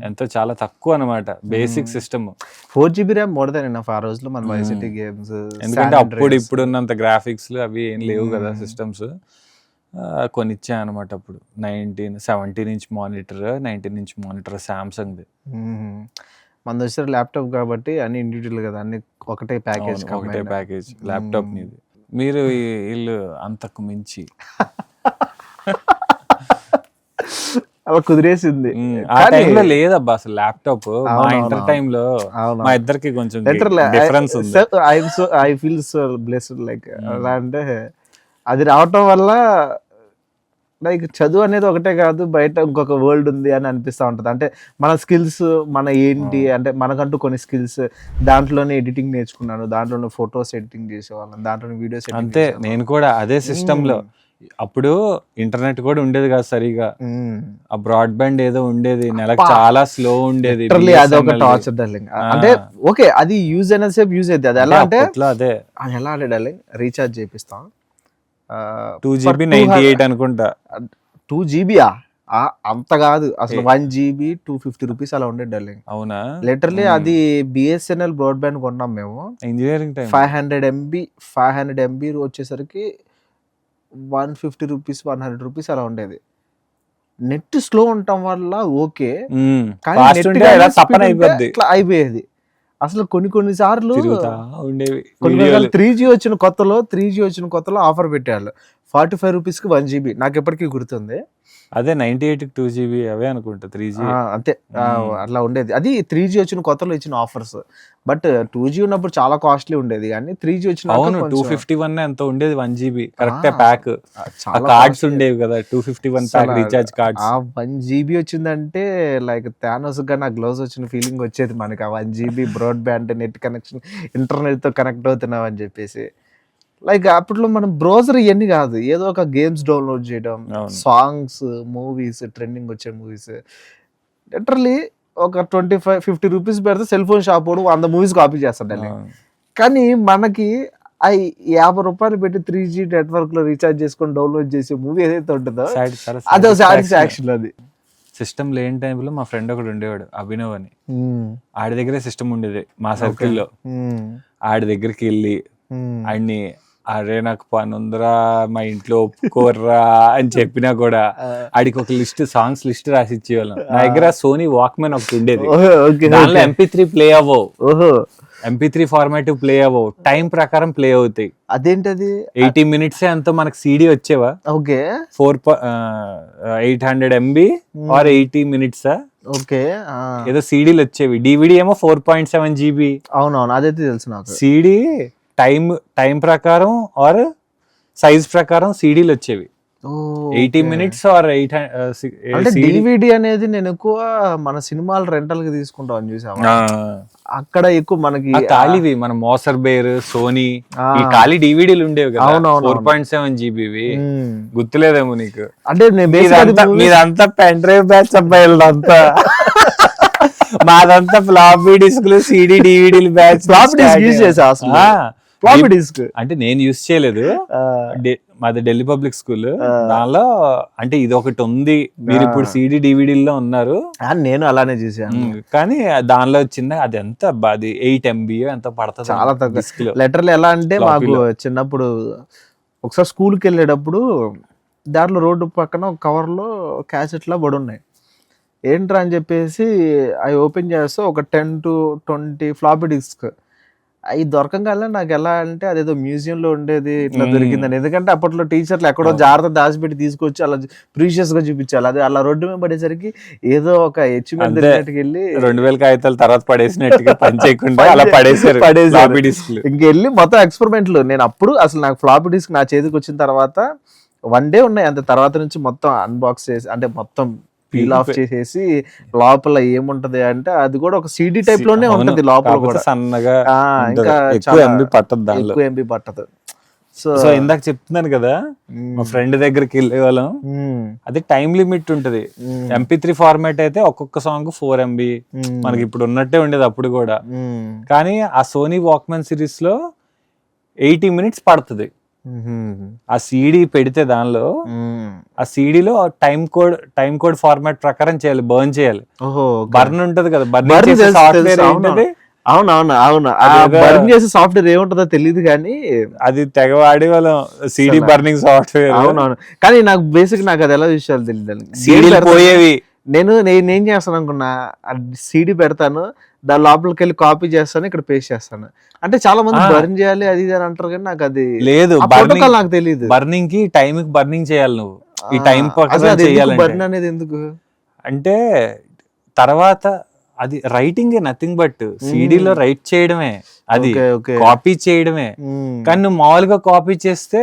ఎంతో చాలా తక్కువ అనమాట basic system. 4GB RAM more than enough ఆ రోజులో మన వైసిటీ గేమ్స్. ఎందుకంటే అప్పుడు ఇప్పుడున్నంత గ్రాఫిక్స్ అవి ఏం లేవు కదా సిస్టమ్స్. కొనిచ్చా అనమాట అప్పుడు. 17 inch monitor, 19 inch monitor Samsung. మన దగ్గర ల్యాప్టాప్ కాబట్టి అన్ని ఇండివిజువల్ కదా, అన్ని ఒకటే ప్యాకేజ్. ల్యాప్టాప్ నీది. మీరు వీళ్ళు అంతకు మించి అలా కుదిరేసింది. ఆ టైంలో లేదబ్బా అసలు ల్యాప్టాప్. మా ఇంటర్ టైంలో మా ఇద్దరికి కొంచెం డిఫరెన్స్ ఉంది. I feel so blessed like అలా అంటే అది రావటం వల్ల లైక్ చదువు అనేది ఒకటే కాదు, బయట ఇంకొక వరల్డ్ ఉంది అని అనిపిస్తూ ఉంటుంది. అంటే మన స్కిల్స్ మన ఏంటి అంటే మనకంటూ కొన్ని స్కిల్స్, దాంట్లోనే ఎడిటింగ్ నేర్చుకున్నాను, దాంట్లోనే ఫొటోస్ ఎడిటింగ్ చేసేవాళ్ళం, దాంట్లోనే వీడియోస్. అంతే, నేను కూడా అదే సిస్టమ్ లో. అప్పుడు ఇంటర్నెట్ కూడా ఉండేది కాదు సరిగా, ఆ బ్రాడ్బ్యాండ్ ఏదో ఉండేది, నెలకు చాలా స్లో ఉండేది. అదొక టార్చర్ డార్లింగ్. అంటే ఓకే అది యూజ్ అయిన సేపు యూజ్ అయింది. అది ఎలా అంటే అదే ఎలా అంటే డార్లింగ్ రీఛార్జ్ చేపిస్తాం 2GB 98 అనుకుంటా. 2GB అంత కాదు అసలు, 1GB 250 రూపీస్ అలా ఉండేది డార్లింగ్. అవునా? లిటరలీ అది బిఎస్ఎన్ఎల్ బ్రాడ్బ్యాండ్ కొన్నాం మేము ఇంజనీరింగ్ టైం. 500 MB వచ్చేసరికి 150 రూపీస్ 100 రూపీస్ అలా ఉండేది. నెట్ స్లో ఉండటం వల్ల ఓకే, కానీ ఇట్లా అయిపోయేది అసలు. కొన్ని సార్లు 3G వచ్చిన కొత్తలో ఆఫర్ పెట్టారు 45 రూపీస్కి 1GB. నాకు ఎప్పటికీ గుర్తుంది. అదే 98కి 2GB అవే అనుకుంటా 3G. అంతే అట్లా ఉండేది. అది 3G వచ్చిన కొత్తలో ఇచ్చిన ఆఫర్స్. బట్ 2G ఉన్నప్పుడు చాలా కాస్ట్లీ ఉండేది, కానీ 3G వచ్చిన 251 ఎంత ఉండేది 1GB కరెక్ట్ ప్యాక్. కార్డ్స్ ఉండేవి కదా 251 ప్యాక్ రీఛార్జ్ కార్డ్స్. 1GB వచ్చిందంటే లైక్ థానోస్ గా నా గ్లోవ్స్ వచ్చిన ఫీలింగ్ వచ్చేది మనకి. ఆ 1GB broadband net connection, internet తో కనెక్ట్ అవుతున్నాం అని చెప్పేసి. లైక్ అప్పట్లో మనం బ్రౌజర్ ఇవన్నీ కాదు, ఏదో ఒక గేమ్స్ డౌన్లోడ్ చేయడం, సాంగ్స్, మూవీస్, ట్రెండింగ్ వచ్చే మూవీస్, లిటరలీ ఒక 25-50 రూపీస్ పెడితే సెల్ ఫోన్ షాప్ వాడు 100 మూవీస్ కాపీ చేస్తాడు. కానీ మనకి 50 రూపాయలు పెట్టి 3G నెట్వర్క్ లో రీఛార్జ్ చేసుకొని డౌన్లోడ్ చేసే మూవీ ఏదైతే ఉంటుందో అదో సాటిస్ఫాక్షన్. అది సిస్టమ్ లేని టైంలో మా ఫ్రెండ్ ఒకడు ఉండేవాడు, అభినవ్ అని. ఆడి దగ్గరే సిస్టమ్ ఉండేది మా సర్కిల్లో. ఆడి దగ్గరికి వెళ్ళి ఆడిని, అరే నాకు పని ఉందిరా, మా ఇంట్లో ఒప్పుకోర్రా అని చెప్పినా కూడా ఆడికి ఒక సాంగ్స్ లిస్ట్ రాసి ఇచ్చేవాళ్ళం. నా దగ్గర సోనీ వాక్మెన్ ఒకటి ఉండేది, దానిలో MP3 ప్లే అవ్వవు, MP3 ఫార్మాట్ ప్లే అవ్వవు, టైం ప్రకారం ప్లే అవుతాయి. అదేంటది 80 minutes అంతా మనకి CD వచ్చేవా? Okay, 800 MB or 80 minutes. Okay, ఏదో CDలు వచ్చేవి. DVD ఏమో 4.7 GB. అవునవును, అదైతే తెలుసు నాకు. CD టైం ప్రకారం ఆర్ సైజ్ ప్రకారం CDలు వచ్చేవి. 80 minutes ఆర్ DVD అనేది నేను ఎక్కువ మన సినిమాలు రెంటల్ కి తీసుకుంటాం అని చూసాము. అక్కడ ఎక్కువ మనకి ఖాళీవి మన మోసర్ బేర్, సోనీ ఈ ఖాళీ DVDలు ఉండేవి కదా, 4.7 GB. గుర్తులేదేమో నీకు? అంటే మీదంతా పెన్ డ్రైవ్ బ్యాచ్ అబ్బాయిలంతా, మాదంతా ఫ్లాపీ డిస్క్లు, CD DVDలు బ్యాచ్. ఫ్లాపీ డిస్క్ యూజ్ చేసా అసలు. ఫ్లాపీ డిస్క్ అంటే నేను యూజ్ చేయలేదు, మాది ఢిల్లీ పబ్లిక్ స్కూల్. దానిలో అంటే ఇది ఒకటి ఉంది, మీరు ఇప్పుడు CD DVDలో ఉన్నారు, నేను అలానే చూసాను. కానీ దానిలో చిన్న అది ఎంత అది 8 MB ఎంత పడుతుంది, చాలా తక్కువ. లెటర్లు ఎలా అంటే మాకు చిన్నప్పుడు ఒకసారి స్కూల్కి వెళ్ళేటప్పుడు దాంట్లో రోడ్డు పక్కన ఒక కవర్లో క్యాసెట్లా పడి ఉన్నాయి. ఏంట్రా అని చెప్పేసి అవి ఓపెన్ చేస్తే ఒక 10 to 20 ఫ్లాపీ డిస్క్. అవి దొరకంగానే నాకు ఎలా అంటే అదేదో మ్యూజియంలో ఉండేది ఇట్లా దొరికిందని. ఎందుకంటే అప్పట్లో టీచర్లు ఎక్కడో జాగ్రత్త దాచిపెట్టి తీసుకొచ్చి అలా ప్రీషియస్ గా చూపించాలి. అది అలా రోడ్డు మీద పడేసరికి ఏదో ఒక అచీవ్మెంట్ వెళ్ళి 2000 కాగితాలు తర్వాత పడేసినట్టుగా పని చేయకుండా అలా పడేసారు. ఇంకెళ్ళి మొత్తం ఎక్స్పెరిమెంట్లు. నేను అప్పుడు అసలు నాకు ఫ్లాపీ డిస్క్ నా చేతికి వచ్చిన తర్వాత 1 day ఉన్నాయి అంతే. తర్వాత నుంచి మొత్తం అన్బాక్స్ చేసి అంటే మొత్తం పీల్ ఆఫ్ చేసేసి లోపల ఏముంటది అంటే అది కూడా ఒక CD టైప్ లోనే ఉంటది లోపల కూడా, సన్నగా. ఇంకా ఎక్కువ MB పట్టదు. సో ఇందాక చెప్తున్నాను కదా, మా ఫ్రెండ్ దగ్గరికి వెళ్ళే వాళ్ళం. అది టైం లిమిట్ ఉంటది. MP3 ఫార్మాట్ అయితే ఒక్కొక్క సాంగ్ 4 MB మనకి ఇప్పుడు ఉన్నట్టే ఉండేది అప్పుడు కూడా. కానీ ఆ సోనీ వాక్మెన్ సిరీస్ లో 80 minutes పడుతుంది. ఆ CD పెడితే దానిలో ఆ CDలో టైం కోడ్ ఫార్మాట్ ప్రకారం చేయాలి, బర్న్ చేయాలి. బర్న్ ఉంటది కదా, బర్న్ సాఫ్ట్వేర్ ఏంటది. అవును బర్న్ చేసే సాఫ్ట్వేర్ ఏముంటుందో తెలియదు కానీ అది తెగ వాడే వాళ్ళం, CD బర్నింగ్ సాఫ్ట్వేర్. అవునవును, కానీ నాకు బేసిక్ నాకు అది ఎలా విషయాలు తెలియదు. CD పోయేవి. నేను ఏం చేస్తాను అనుకున్నా, CD పెడతాను, దాని లోపలికి వెళ్ళి కాపీ చేస్తాను, ఇక్కడ పేస్ట్ చేస్తాను. అంటే చాలా మంది బర్న్ చేయాలి అది ఇది అని అంటారు కానీ నాకు అది లేదు. నాకు తెలియదు. బర్నింగ్ కి టైం కి బర్నింగ్ చేయాలి నువ్వు, ఈ టైం చేయాలి. బర్న్ అనేది ఎందుకు అంటే తర్వాత అది రైటింగ్ నథింగ్ బట్ CDలో రైట్ చేయడమే, అది కాపీ చేయడమే. కానీ నువ్వు మామూలుగా కాపీ చేస్తే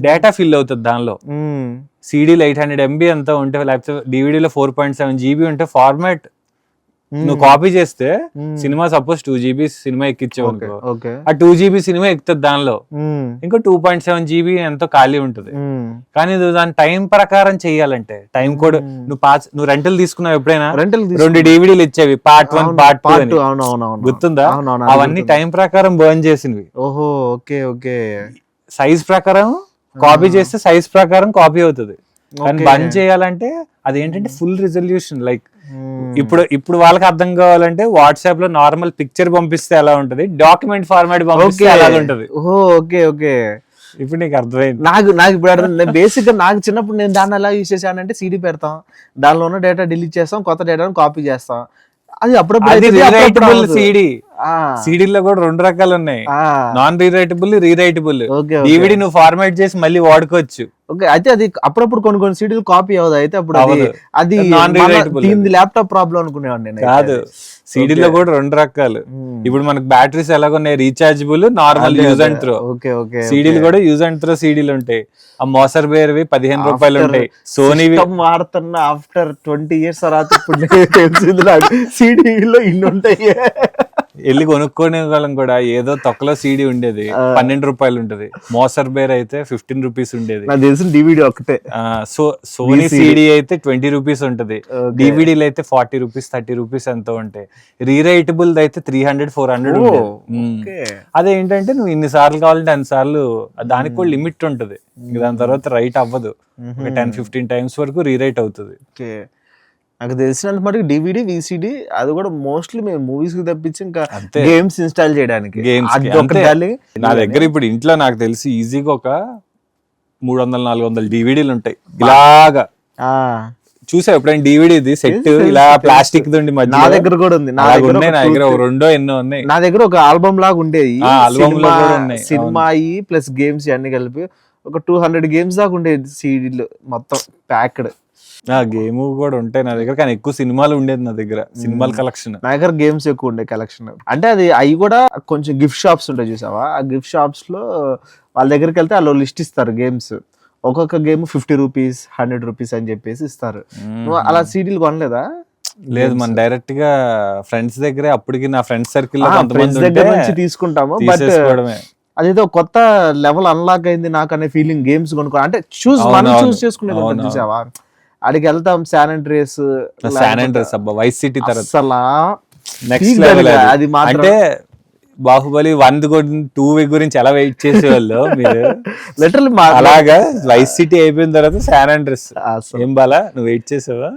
డేటా ఫిల్ అవుతుంది దానిలో. CDలో 800 MB ఎంత ఉంటే, లేకపోతే DVDలో 4.7 GB ఉంటే ఫార్మాట్ నువ్వు కాపీ చేస్తే సినిమా సపోజ్ 2 GB సినిమా ఎక్కించావు అనుకో, ఆ 2 GB సినిమా ఎక్కుతుంది దానిలో, ఇంకో 2.7 GB ఎంతో ఖాళీ ఉంటది. కానీ నువ్వు దాని టైం ప్రకారం చెయ్యాలంటే టైం కోడ్ నువ్వు రెంటల్ తీసుకున్నావు ఎప్పుడైనా? 2 DVDలు ఇచ్చేవి, Part 1 Part 2 అని, గుర్తుందా? అవన్నీ టైం ప్రకారం బర్న్ చేసినవి. ఓహో, ఓకే ఓకే. సైజ్ ప్రకారం కాపీ చేస్తే సైజ్ ప్రకారం కాపీ అవుతుంది. కానీ బర్న్ చేయాలంటే అదేంటంటే ఫుల్ రిజల్యూషన్. లైక్ ఇప్పుడు వాళ్ళకి అర్థం కావాలంటే వాట్సాప్ లో నార్మల్ పిక్చర్ పంపిస్తే ఎలా ఉంటది, డాక్యుమెంట్ ఫార్మాట్ పంపిస్తే ఎలా ఉంటది. ఓకే ఓకే, ఇప్పుడు నీకు అర్థమైంది. నాకు ఇప్పుడు అర్థం. బేసిక్ గా నాకు చిన్నప్పుడు నేను దాన్ని ఎలా యూజ్ చేశానంటే CD పెడతాం, దానిలో ఉన్న డేటా డిలీట్ చేస్తాం, కొత్త డేటాను కాపీ చేస్తాం. అది అప్పుడప్పుడు CDలో కూడా 2 రకాలు ఉన్నాయి, నాన్ రీరైటబుల్, రీరైటబుల్. DVD నువ్వు ఫార్మాట్ చేసి మళ్ళీ వాడుకోవచ్చు. ఓకే, అయితే అది అప్పుడప్పుడు కొన్ని CDలు కాపీ అవ్వదు. అయితే అప్పుడు అది ల్యాప్టాప్ ప్రాబ్లం అనుకునేవాడిని నేను. కాదు, CDలో కూడా 2 రకాలు. ఇప్పుడు మనకు బ్యాటరీస్ ఎలాగున్నాయి, rechargeable, normal, use and throw. CDలు కూడా యూజ్ అండ్ త్రో CDలు ఉంటాయి. ఆ మోసర్ బేర్వి 15 రూపాయలు ఉంటాయి. సోనీ వాడుతున్న ఆఫ్టర్ 20 years తర్వాత ఇప్పుడు తెలిసింది నాకు CDలో ఇన్ని ఉంటాయి. వెళ్ళి కొనుక్కోనే వాళ్ళం కూడా. ఏదో తొక్కలో సీడీ ఉండేది, 12 రూపాయలు ఉంటది. మోసర్ బేర్ అయితే 15 రూపీస్ ఉండేది. నాకు తెలిసిన డివిడి ఒకటే. సోనీ సీడీ అయితే 20 రూపీస్ ఉంటది. డివిడీలు అయితే 40 రూపీస్ 30 రూపీస్ ఎంతో ఉంటాయి. రీరైటబుల్ అయితే 300-400 ఉండేది. అదేంటంటే నువ్వు ఇన్ని సార్లు కావాలంటే అన్ని సార్లు, దానికి కూడా లిమిట్ ఉంటది. దాని తర్వాత రైట్ అవ్వదు. 10-15 టైమ్స్ వరకు రీరైట్ అవుతుంది. నాకు తెలిసినంత మటుకు డివిడి విసిడి అది కూడా మోస్ట్లీ మేము మూవీస్ కి తప్పించి ఇంకా గేమ్స్ ఇన్స్టాల్ చేయడానికి. నా దగ్గర ఇప్పుడు ఇంట్లో నాకు తెలిసి ఈజీగా ఒక 300-400 డివిడీలు ఉంటాయి. ఇలాగా చూసా ఎప్పుడైనా డివిడీది సెట్ ఇలా ప్లాస్టిక్ ది మధ్య. నా దగ్గర కూడా ఉంది. నా దగ్గర రెండో ఎన్నో ఉన్నాయి. నా దగ్గర ఒక ఆల్బమ్ లాగా ఉండేది. సినిమా ప్లస్ గేమ్స్ అన్ని కలిపి ఒక 200 గేమ్స్ దాకా ఉండేది సీడీలు మొత్తం ప్యాక్డ్. గేమ్ కూడా ఉంటాయి నా దగ్గర, కానీ ఎక్కువ సినిమాలు ఉండేది నా దగ్గర. సినిమాల కలెక్షన్. నా దగ్గర గేమ్స్ ఎక్కువ ఉండే కలెక్షన్. అంటే అవి కూడా కొంచెం గిఫ్ట్ షాప్స్ ఉంటాయి చూసావా, ఆ గిఫ్ట్ షాప్స్ లో వాళ్ళ దగ్గరికి వెళ్తే వాళ్ళు లిస్ట్ ఇస్తారు గేమ్స్. ఒక్కొక్క గేమ్ 50 రూపీస్ 100 రూపీస్ అని చెప్పేసి ఇస్తారు. నువ్వు అలా సీడీలు కొనలేదా? లేదు, మన డైరెక్ట్ గా ఫ్రెండ్స్ దగ్గరే. అప్పటికి నా ఫ్రెండ్స్ సర్కిల్ దగ్గర నుంచి తీసుకుంటాము. బట్ అదేదో కొత్త లెవెల్ అన్లాక్ అయింది నాకు అనే ఫీలింగ్. గేమ్స్ కొనుక్కో అంటే మనం చూస్ చేసుకునేది చూసావా. అడిగి వెళ్తాం శాన్ అండ్రియాస్, వైస్ సిటీ తర్వాత అసలు నెక్స్ట్ లెవెల్. అది అంటే బాహుబలి 1 2 గురించి ఎలా వెయిట్ చేసేవాళ్ళు మీరు. లిటరల్లీ అలాగా వైస్ సిటీ అయిపోయిన తర్వాత శాన్ అండ్రియాస్. ఏం బాలా నువ్వు వెయిట్ చేసావా?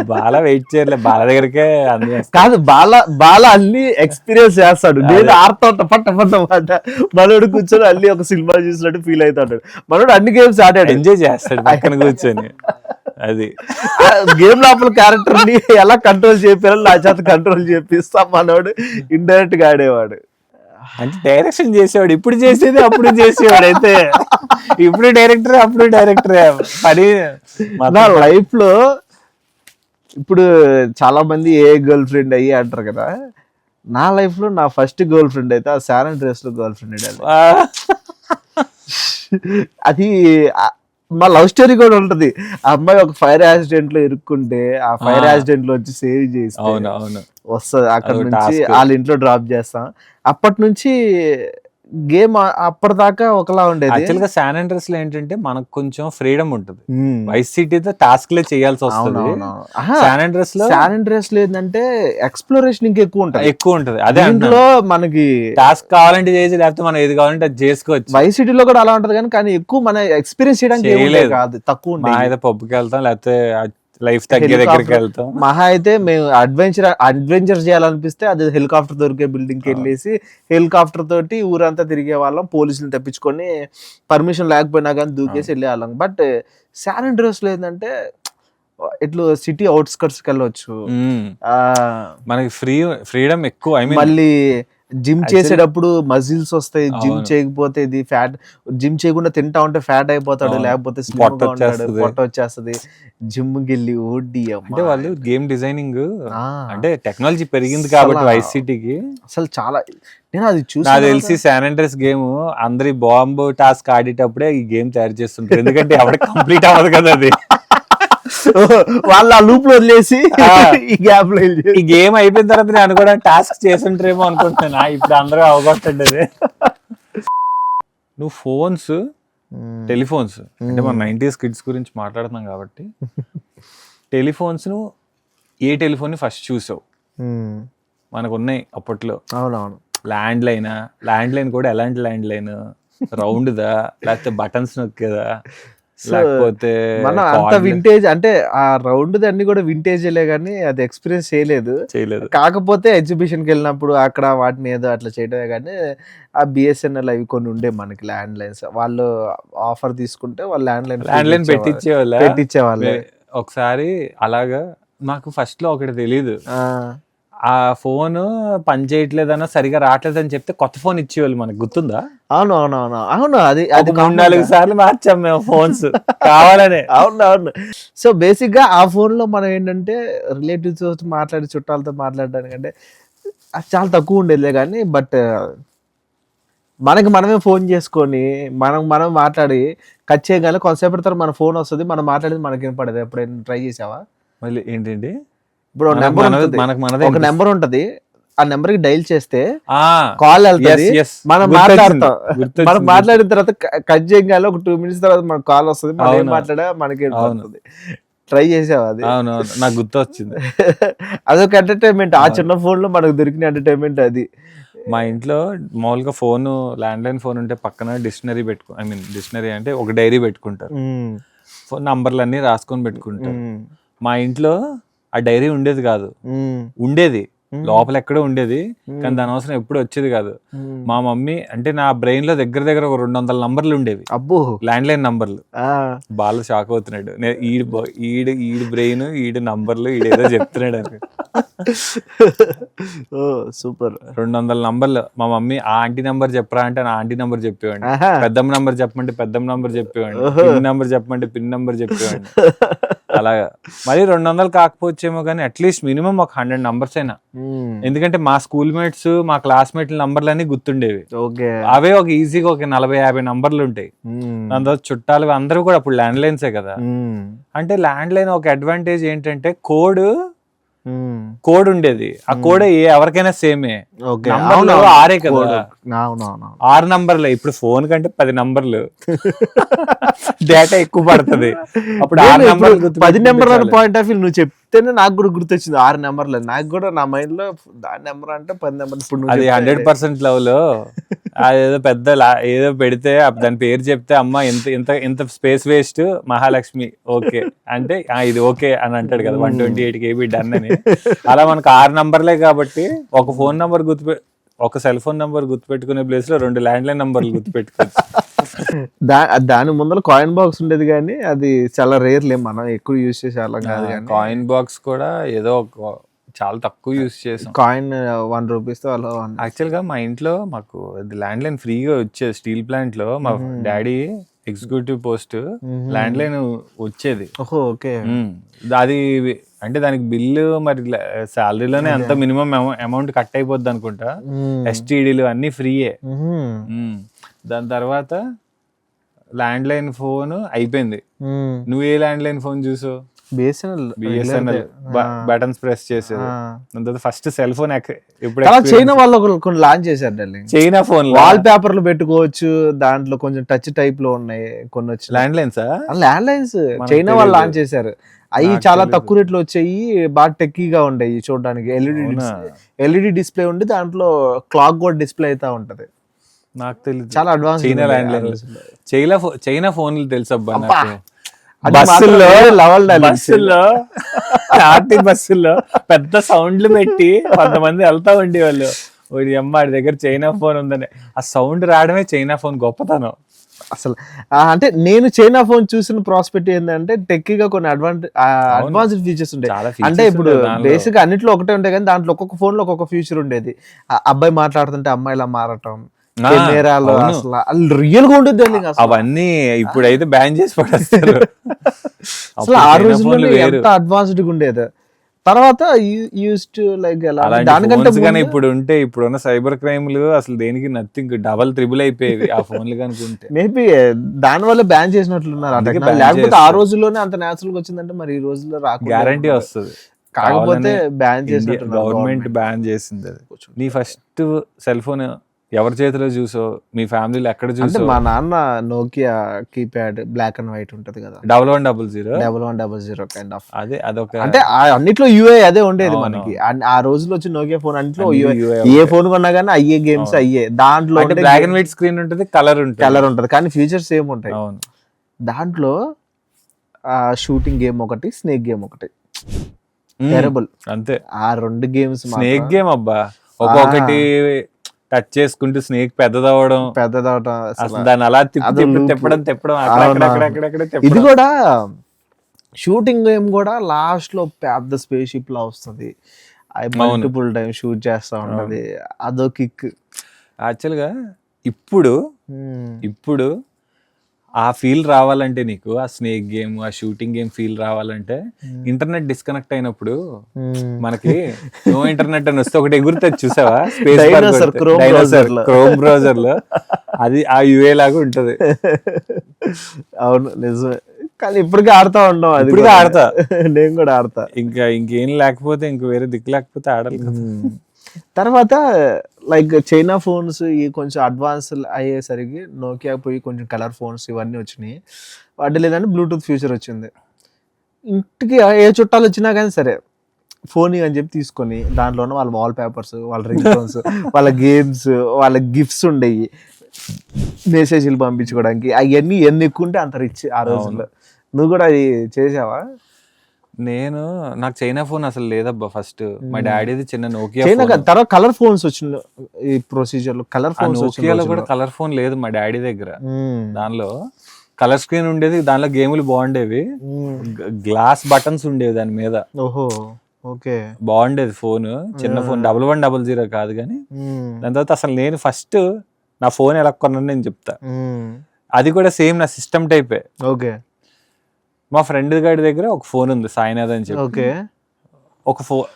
బాలా వెయిట్ చేయలే, బాల దగ్గరకే అన్ని కాదు. బాల అన్ని ఎక్స్పీరియన్స్ చేస్తాడు. నేను ఆడుతా పట్ట మనోడు కూర్చొని అన్ని ఒక సినిమా చూసినట్టు ఫీల్ అవుతాడు. మనోడు అన్ని గేమ్స్ ఆడాడు, ఎంజాయ్ చేస్తాడు పక్కన కూర్చొని. అది గేమ్ లోపల క్యారెక్టర్ ని ఎలా కంట్రోల్ చేయాలో నా చేత కంట్రోల్ చేపిస్తా మనోడు ఇండైరెక్ట్ గా ఆడేవాడు. అంటే డైరెక్షన్ చేసేవాడు. ఇప్పుడు చేసేది అప్పుడు చేసేవాడు. అయితే ఇప్పుడు డైరెక్టర్ అప్పుడు డైరెక్టర్ పని. నా లైఫ్ లో ఇప్పుడు చాలా మంది ఏ గర్ల్ ఫ్రెండ్ అయ్యి అంటారు కదా. నా లైఫ్ లో నా ఫస్ట్ గర్ల్ ఫ్రెండ్ అయితే ఆ శాన్ అండ్రియాస్ లో గర్ల్ ఫ్రెండ్. అది మా లవ్ స్టోరీ కూడా ఉంటది. ఆ అమ్మాయి ఒక ఫైర్ యాక్సిడెంట్ లో ఇరుక్కుంటే ఆ ఫైర్ యాక్సిడెంట్ లో వచ్చి సేవ్ చేసి వస్తుంది. అక్కడ నుంచి వాళ్ళ ఇంట్లో డ్రాప్ చేస్తాం. అప్పటి నుంచి గేమ్ అప్పటిదాకా ఒకలా ఉండేది. యాక్చువల్ గా శాన్ అండ్రియాస్ లో ఏంటంటే మనకు కొంచెం ఫ్రీడమ్ ఉంటుంది. వైస్ సిటీతో టాస్క్ లే చేయాల్సి వస్తుంది. శాన్ అండ్రియాస్ లో ఏంటంటే ఎక్స్ప్లోరేషన్ ఇంకా ఎక్కువ ఉంటుంది. అదే ఇంట్లో మనకి టాస్క్ కావాలంటే చేసి, లేకపోతే మనం ఏది కావాలంటే అది చేసుకోవచ్చు. వైస్ సిటీలో కూడా అలా ఉంటది కానీ ఎక్కువ మన ఎక్స్పీరియన్స్ చేయడానికి కాదు, తక్కువ ఉంటుంది. అయితే పబ్కి వెళ్తాం, లేకపోతే లైఫ్ తగ్గే దగ్గరికి వెళ్తాం. మహా అయితే మేము అడ్వెంచర్ చేయాలనిపిస్తే అది హెలికాప్టర్ దొరికే బిల్డింగ్ కి వెళ్ళేసి హెలికాప్టర్ తోటి ఊరంతా తిరిగే వాళ్ళం. పోలీసులు తెప్పించుకొని పర్మిషన్ లేకపోయినా కానీ దూకేసి వెళ్ళే వాళ్ళం. బట్ శాన్ అండ్రియాస్ లో ఏంటంటే ఇట్లా సిటీ అవుట్స్కట్స్ కి వెళ్ళొచ్చు. మనకి ఫ్రీడమ్ ఎక్కువ. మళ్ళీ జిమ్ చేసేటప్పుడు మజిల్స్ వస్తాయి. జిమ్ చేయకపోతే ఇది ఫ్యాట్, జిమ్ చేయకుండా తింటా ఉంటే ఫ్యాట్ అయిపోతాడు, లేకపోతే పొట్ట వచ్చేస్తుంది. జిమ్ కి వెళ్ళి ఓడి అంటే వాళ్ళు గేమ్ డిజైనింగ్ అంటే టెక్నాలజీ పెరిగింది కాబట్టి వైస్ సిటీకి అసలు చాలా. నేను అది చూసి నాకు తెలిసి శాన్ అండ్రియాస్ గేమ్ అందరి బాంబు టాస్క్ ఆడేటప్పుడే ఈ గేమ్ తయారు చేస్తుంటారు. ఎందుకంటే ఎవరికి కంప్లీట్ అవ్వదు కదా అది. వాళ్ళ లూప్ లో వదిలేసి ఈ గ్యాప్ లో ఈ గేమ్ అయిపోయిన తర్వాత నేను కూడా టాస్క్ చేస్తుంటారేమో అనుకుంటున్నా. ఇప్పుడు అందరూ అవగొట్టండి. నువ్వు ఫోన్స్, టెలిఫోన్స్ అంటే మన 90s కిడ్స్ గురించి మాట్లాడుతున్నాం కాబట్టి టెలిఫోన్స్ ను ఏ టెలిఫోన్ ని ఫస్ట్ చూసావు? మనకు ఉన్నాయి అప్పట్లో. అవునవును. ల్యాండ్ లైన్ కూడా ఎలాంటి ల్యాండ్ లైన్? రౌండ్ దా లేకపోతే బటన్స్ నొక్కేదా? లేకపోతే మనం అంత వింటేజ్ అంటే ఆ రౌండ్ అన్ని కూడా వింటేజ్లే కానీ అది ఎక్స్పీరియన్స్ చేయలేదు. కాకపోతే ఎగ్జిబిషన్ కి వెళ్ళినప్పుడు అక్కడ వాటిని ఏదో అట్లా చేయడమే. కానీ ఆ బిఎస్ఎన్ఎల్ అవి కొన్ని ఉండే మనకి ల్యాండ్ లైన్స్. వాళ్ళు ఆఫర్ తీసుకుంటే వాళ్ళు ల్యాండ్ లైన్ పెట్టించేవాళ్ళు. ఒకసారి అలాగా నాకు ఫస్ట్ లో ఒకటి తెలీదు. ఆ ఫోన్ పని చేయట్లేదన్నా సరిగా రావట్లేదని చెప్తే కొత్త ఫోన్ ఇచ్చేవాళ్ళు. మనకు గుర్తుందా? అవును. అది 3-4 సార్లు మార్చాం మేము ఫోన్స్ కావాలనే. అవును. సో బేసిక్ గా ఆ ఫోన్ లో మనం ఏంటంటే రిలేటివ్స్ మాట్లాడి చుట్టాలతో మాట్లాడడానికంటే చాలా తక్కువ ఉండేదే. కానీ బట్ మనమే ఫోన్ చేసుకొని మనం మాట్లాడి కట్ చేయగానే కొంతసేపటి తర్వాత మన ఫోన్ వస్తుంది, మనం మాట్లాడేది మనకి వినపడదు. ఎప్పుడైనా ట్రై చేసావా? మళ్ళీ ఏంటండి, ఇప్పుడు ఒక నెంబర్ ఉంటది, ఆ నెంబర్ కి డైల్ చేస్తే ఆ, కాల్ yes, వెళ్తుంది, yes. మనం గుర్తొచ్చింది, మాట్లాడతాం, గుర్తొచ్చింది. మనం మాట్లాడిన తర్వాత కట్ చేయగానే ఒక 2 minutes తర్వాత మనకు కాల్ వస్తుంది, మనం ఏం అవును. మాట్లాడా మనకి అవును. పడుతుంది. ట్రై చేసావు అది? అవునవును, నాకు గుర్తొచ్చింది. అదొక ఎంటర్టైన్మెంట్, ఆ చిన్న ఫోన్ లో మనకు దొరికిన ఎంటర్టైన్మెంట్ అది. మా ఇంట్లో మామూలుగా ఫోన్, ల్యాండ్లైన్ ఫోన్ ఉంటే పక్కన డిక్షనరీ డిక్షనరీ అంటే ఒక డైరీ పెట్టుకుంటారు, ఫోన్ నంబర్లు అన్ని రాసుకొని పెట్టుకుంటారు. మా ఇంట్లో ఆ డైరీ ఉండేది కాదు, ఉండేది లోపల ఎక్కడో ఉండేది, కానీ దాని అవసరం ఎప్పుడు వచ్చేది కాదు. మా మమ్మీ అంటే నా బ్రెయిన్ లో దగ్గర దగ్గర ఒక 200 నంబర్లు ఉండేవి, అబ్బో, ల్యాండ్లైన్ నంబర్లు. బాలు షాక్ అవుతున్నాడు, ఈడు బ్రెయిన్, ఈడు నంబర్లు, ఈడేదో చెప్తున్నాడు అని. సూపర్. 200 నంబర్లు. మా మమ్మీ ఆ ఆంటీ నంబర్ చెప్పరా అంటే నా ఆంటీ నంబర్ చెప్పేవాడిని, పెద్దమ్మ నంబర్ చెప్పమంటే పెద్దమ్మ నంబర్ చెప్పేవాడిని, పిన్ నంబర్ చెప్పమంటే పిన్ నంబర్ చెప్పేవాడిని. అలాగా మరి 200 కాకపోవచ్చేమో కానీ అట్లీస్ట్ మినిమం ఒక 100 నంబర్స్ అయినా, ఎందుకంటే మా స్కూల్ మేట్స్, మా క్లాస్మేట్ల నంబర్లు అన్ని గుర్తుండేవి. అవే ఒక ఈజీగా ఒక 40-50 నంబర్లు ఉంటాయి. దాని తర్వాత చుట్టాలు అందరూ కూడా అప్పుడు ల్యాండ్ లైన్సే కదా. అంటే ల్యాండ్ లైన్ ఒక అడ్వాంటేజ్ ఏంటంటే కోడ్ ఉండేది, ఆ కోడ్ ఎవరికైనా సేమే, నంబర్లు 6 కదా, 6 నంబర్లే. ఇప్పుడు ఫోన్ కంటే 10 నంబర్లు డేటా ఎక్కువ పడుతుంది. అప్పుడు 10 నెంబర్ల పాయింట్ ఆఫ్ వ్యూ నువ్వు చెప్తేనే నాకు కూడా గుర్తొచ్చింది 6 నెంబర్లు. నాకు కూడా నా మైండ్ లో దాని నెంబర్ అంటే 10 నెంబర్. ఇప్పుడు అది 100% లవ్ లో అదేదో పెద్ద ఏదో పెడితే దాని పేరు చెప్తే అమ్మ ఎంత స్పేస్ వేస్ట్, మహాలక్ష్మి ఓకే అంటే ఇది ఓకే అని అంటాడు కదా, 128 KB డన్ అని. అలా మనకు 6 నంబర్లే కాబట్టి ఒక ఫోన్ నంబర్ ఒక సెల్ ఫోన్ నంబర్ గుర్తుపెట్టుకునే ప్లేస్ లో 2 ల్యాండ్లైన్ నంబర్లు గుర్తుపెట్టుకోవచ్చు. దాని ముందర కాయిన్ బాక్స్ ఉండేది కానీ అది చాలా రేర్లే, మనం ఎక్కువ యూజ్ చేసే వాళ్ళం కాదు. కాయిన్ బాక్స్ కూడా ఏదో చాలా తక్కువ యూజ్ చేసాం. కాయిన్ 1 రూపీస్ తో అలా. యాక్చువల్ గా మా ఇంట్లో మాకు ల్యాండ్ లైన్ ఫ్రీగా వచ్చేది, స్టీల్ ప్లాంట్ లో మా daddy executive post, land line వచ్చేది. ఓకే. అది అంటే దానికి బిల్లు మరి శాలరీలోనే అంత మినిమం అమౌంట్ కట్ అయిపోద్ది అనుకుంటా, ఎస్టీడీలు అన్ని ఫ్రీయే. దాని తర్వాత ల్యాండ్ లైన్ ఫోన్ అయిపోయింది. నువ్వు ఏ ల్యాండ్ లైన్ ఫోన్ చూసావు? బిఎస్ఎన్ఎల్ బటన్స్ ప్రెస్ చేసేది. ఫస్ట్ సెల్ ఫోన్ ఇప్పుడు చైనా వాళ్ళు కొన్ని లాంచ్ చేశారు, చైనా ఫోన్ వాల్ పేపర్లు పెట్టుకోవచ్చు, దాంట్లో కొంచెం టచ్ టైప్ లో ఉన్నాయి కొన్ని వచ్చి. ల్యాండ్ లైన్స్ చైనా వాళ్ళు లాంచ్ చేశారు. అవి చాలా తక్కువ రేట్లో వచ్చాయి, బాగా టెక్కీగా ఉండేవి చూడడానికి. ఎల్ఈడి డిస్ప్లే ఉండి దాంట్లో క్లాక్ కూడా డిస్ప్లే అవుతా ఉంటది. నాకు తెలియదు, చాలా advance. China land line, China ఫోన్లు తెలుసబ్బా నాకు. బస్సుల్లో పెద్ద సౌండ్లు పెట్టి కొంతమంది వెళ్తా ఉండేవాళ్ళు. వాడి దగ్గర చైనా ఫోన్ ఉందని, ఆ సౌండ్ రావడమే చైనా ఫోన్ గొప్పతనం అసలు. అంటే నేను చైనా ఫోన్ చూసిన ప్రాస్పెక్ట్ ఏంటంటే టెక్కీగా కొన్ని అడ్వాన్స్డ్ ఫీచర్స్ ఉంటాయి. అంటే ఇప్పుడు బేసిక్ అన్నిట్లో ఒకటే ఉంటాయి కానీ దాంట్లో ఒక్కొక్క ఫోన్ లో ఒక్కొక్క ఫీచర్ ఉండేది. అబ్బాయి మాట్లాడుతుంటే అమ్మాయిలా మారటం, కెమెరాలో అసలు రియల్ గా ఉంటుంది. అవన్నీ ఇప్పుడైతే బ్యాన్ చేసి పడేస్తారు. అసలు ఆ రోజుల్లో ఎంత అడ్వాన్స్డ్ గా ఉండేది. తర్వాత దానికంటే ఇప్పుడు ఉంటే ఇప్పుడున్న సైబర్ క్రైమ్లు అసలు దేనికి నథింగ్, డబల్ ట్రిబుల్ అయిపోయేవి ఆ ఫోన్లు కనుకుంటే. మేబీ దాని వల్ల బ్యాన్ చేసినట్లున్నారు. లేకపోతే ఆ రోజుల్లోనే అంత నేచురల్ గా వచ్చిందంటే మరి ఈ రోజుల్లో గ్యారంటీ వస్తుంది. కాకపోతే బ్యాన్ చేసినట్టు గవర్నమెంట్ బ్యాన్ చేసింది. అది నీ ఫస్ట్ సెల్ ఫోన్ ఎవరి చేతిలో చూసో, మీ ఫ్యామిలీలో ఎక్కడ చూసో? మా నాన్న Nokia keypad black and white ఉంటది కదా, 1100 కైండ్ ఆఫ్. అదొక అంటే అన్నిట్లో యూఏ అదే ఉండేది మనకి. ఆ రోజుల్లో వచ్చి నోకియా ఫోన్ అన్నిట్లో ఏ ఫోన్ కొన్నా కానీ అయ్యే గేమ్స్ అయ్యే. దాంట్లో బ్లాక్ అండ్ వైట్ స్క్రీన్ ఉంటుంది, కలర్ ఉంటుంది కానీ ఫీచర్స్ ఏమి ఉంటాయి. దాంట్లో షూటింగ్ గేమ్ ఒకటి, స్నేక్ గేమ్ ఒకటి, టెరబుల్. అంతే, ఆ 2 గేమ్స్. స్నేక్ గేమ్ అబ్బా, ఒక్కొక్కటి టచ్ చేసుకుంటూ స్నేక్ పెద్దదవడం. దాన్ని అలా తిప్పడం. ఇది కూడా షూటింగ్ గేమ్ కూడా లాస్ట్ లో పెద్ద స్పేస్ షిప్ లా వస్తుంది, మల్టిపుల్ టైం షూట్ చేస్తా ఉంటది, అదో కిక్. యాక్చువల్ గా ఇప్పుడు ఆ ఫీల్ రావాలంటే, నీకు ఆ స్నేక్ గేమ్, ఆ షూటింగ్ గేమ్ ఫీల్ రావాలంటే ఇంటర్నెట్ డిస్కనెక్ట్ అయినప్పుడు మనకి నో ఇంటర్నెట్ అని వస్తే ఒకటి ఎగురుతుంది చూసావా, స్పేస్ క్రోమ్ బ్రౌజర్ లో, అది ఆ యుఏ లాగా ఉంటది. అవును నిజమే, కానీ ఇప్పటికీ ఆడుతా ఉంటాం. అది ఇప్పటికీ ఆడతా, నేను కూడా ఆడతా. ఇంకేం లేకపోతే, ఇంక వేరే దిక్కు లేకపోతే ఆడాలి. తర్వాత లైక్ చైనా ఫోన్స్ ఈ కొంచెం అడ్వాన్స్ అయ్యేసరికి నోకియా పోయి కొంచెం కలర్ ఫోన్స్ ఇవన్నీ వచ్చినాయి. వాటి లేదంటే బ్లూటూత్ ఫ్యూచర్ వచ్చింది. ఇంటికి ఏ చుట్టాలు వచ్చినా కానీ సరే ఫోన్ అని చెప్పి తీసుకొని దాంట్లోనే వాళ్ళ వాల్ పేపర్స్, వాళ్ళ రింగ్ టోన్స్, వాళ్ళ గేమ్స్, వాళ్ళ గిఫ్ట్స్ ఉండేవి, మెసేజ్లు పంపించుకోవడానికి. అవన్నీ ఎన్ని ఎక్కువ ఉంటే అంత రిచ్ ఆ రోజుల్లో. నువ్వు కూడా అది చేసావా? నాకు చైనా ఫోన్ అసలు లేదబ్బా. ఫస్ట్ మా డాడీది చిన్న నోకియా. తర్వాత కలర్ ఫోన్స్ వచ్చిన ఈ ప్రొసీజర్ లో కలర్ ఫోన్స్, నోకియాలో కూడా కలర్ ఫోన్ లేదు మా డాడీ దగ్గర. దానిలో కలర్ స్క్రీన్ ఉండేది, దానిలో గేములు బాగుండేవి, గ్లాస్ బటన్స్ ఉండేవి దాని మీద. ఓహో ఓకే, బాగుండేది ఫోన్. చిన్న ఫోన్ 1100 కాదు కానీ. దాని తర్వాత అసలు నేను ఫస్ట్ నా ఫోన్ ఎలా కొన్నాను నేను చెప్తా. అది కూడా సేమ్ నా సిస్టమ్ టైపే. ఓకే, మా ఫ్రెండ్ గారి దగ్గర ఒక ఫోన్ ఉంది, సాయినాథ్ అని చెప్పి. ఓకే,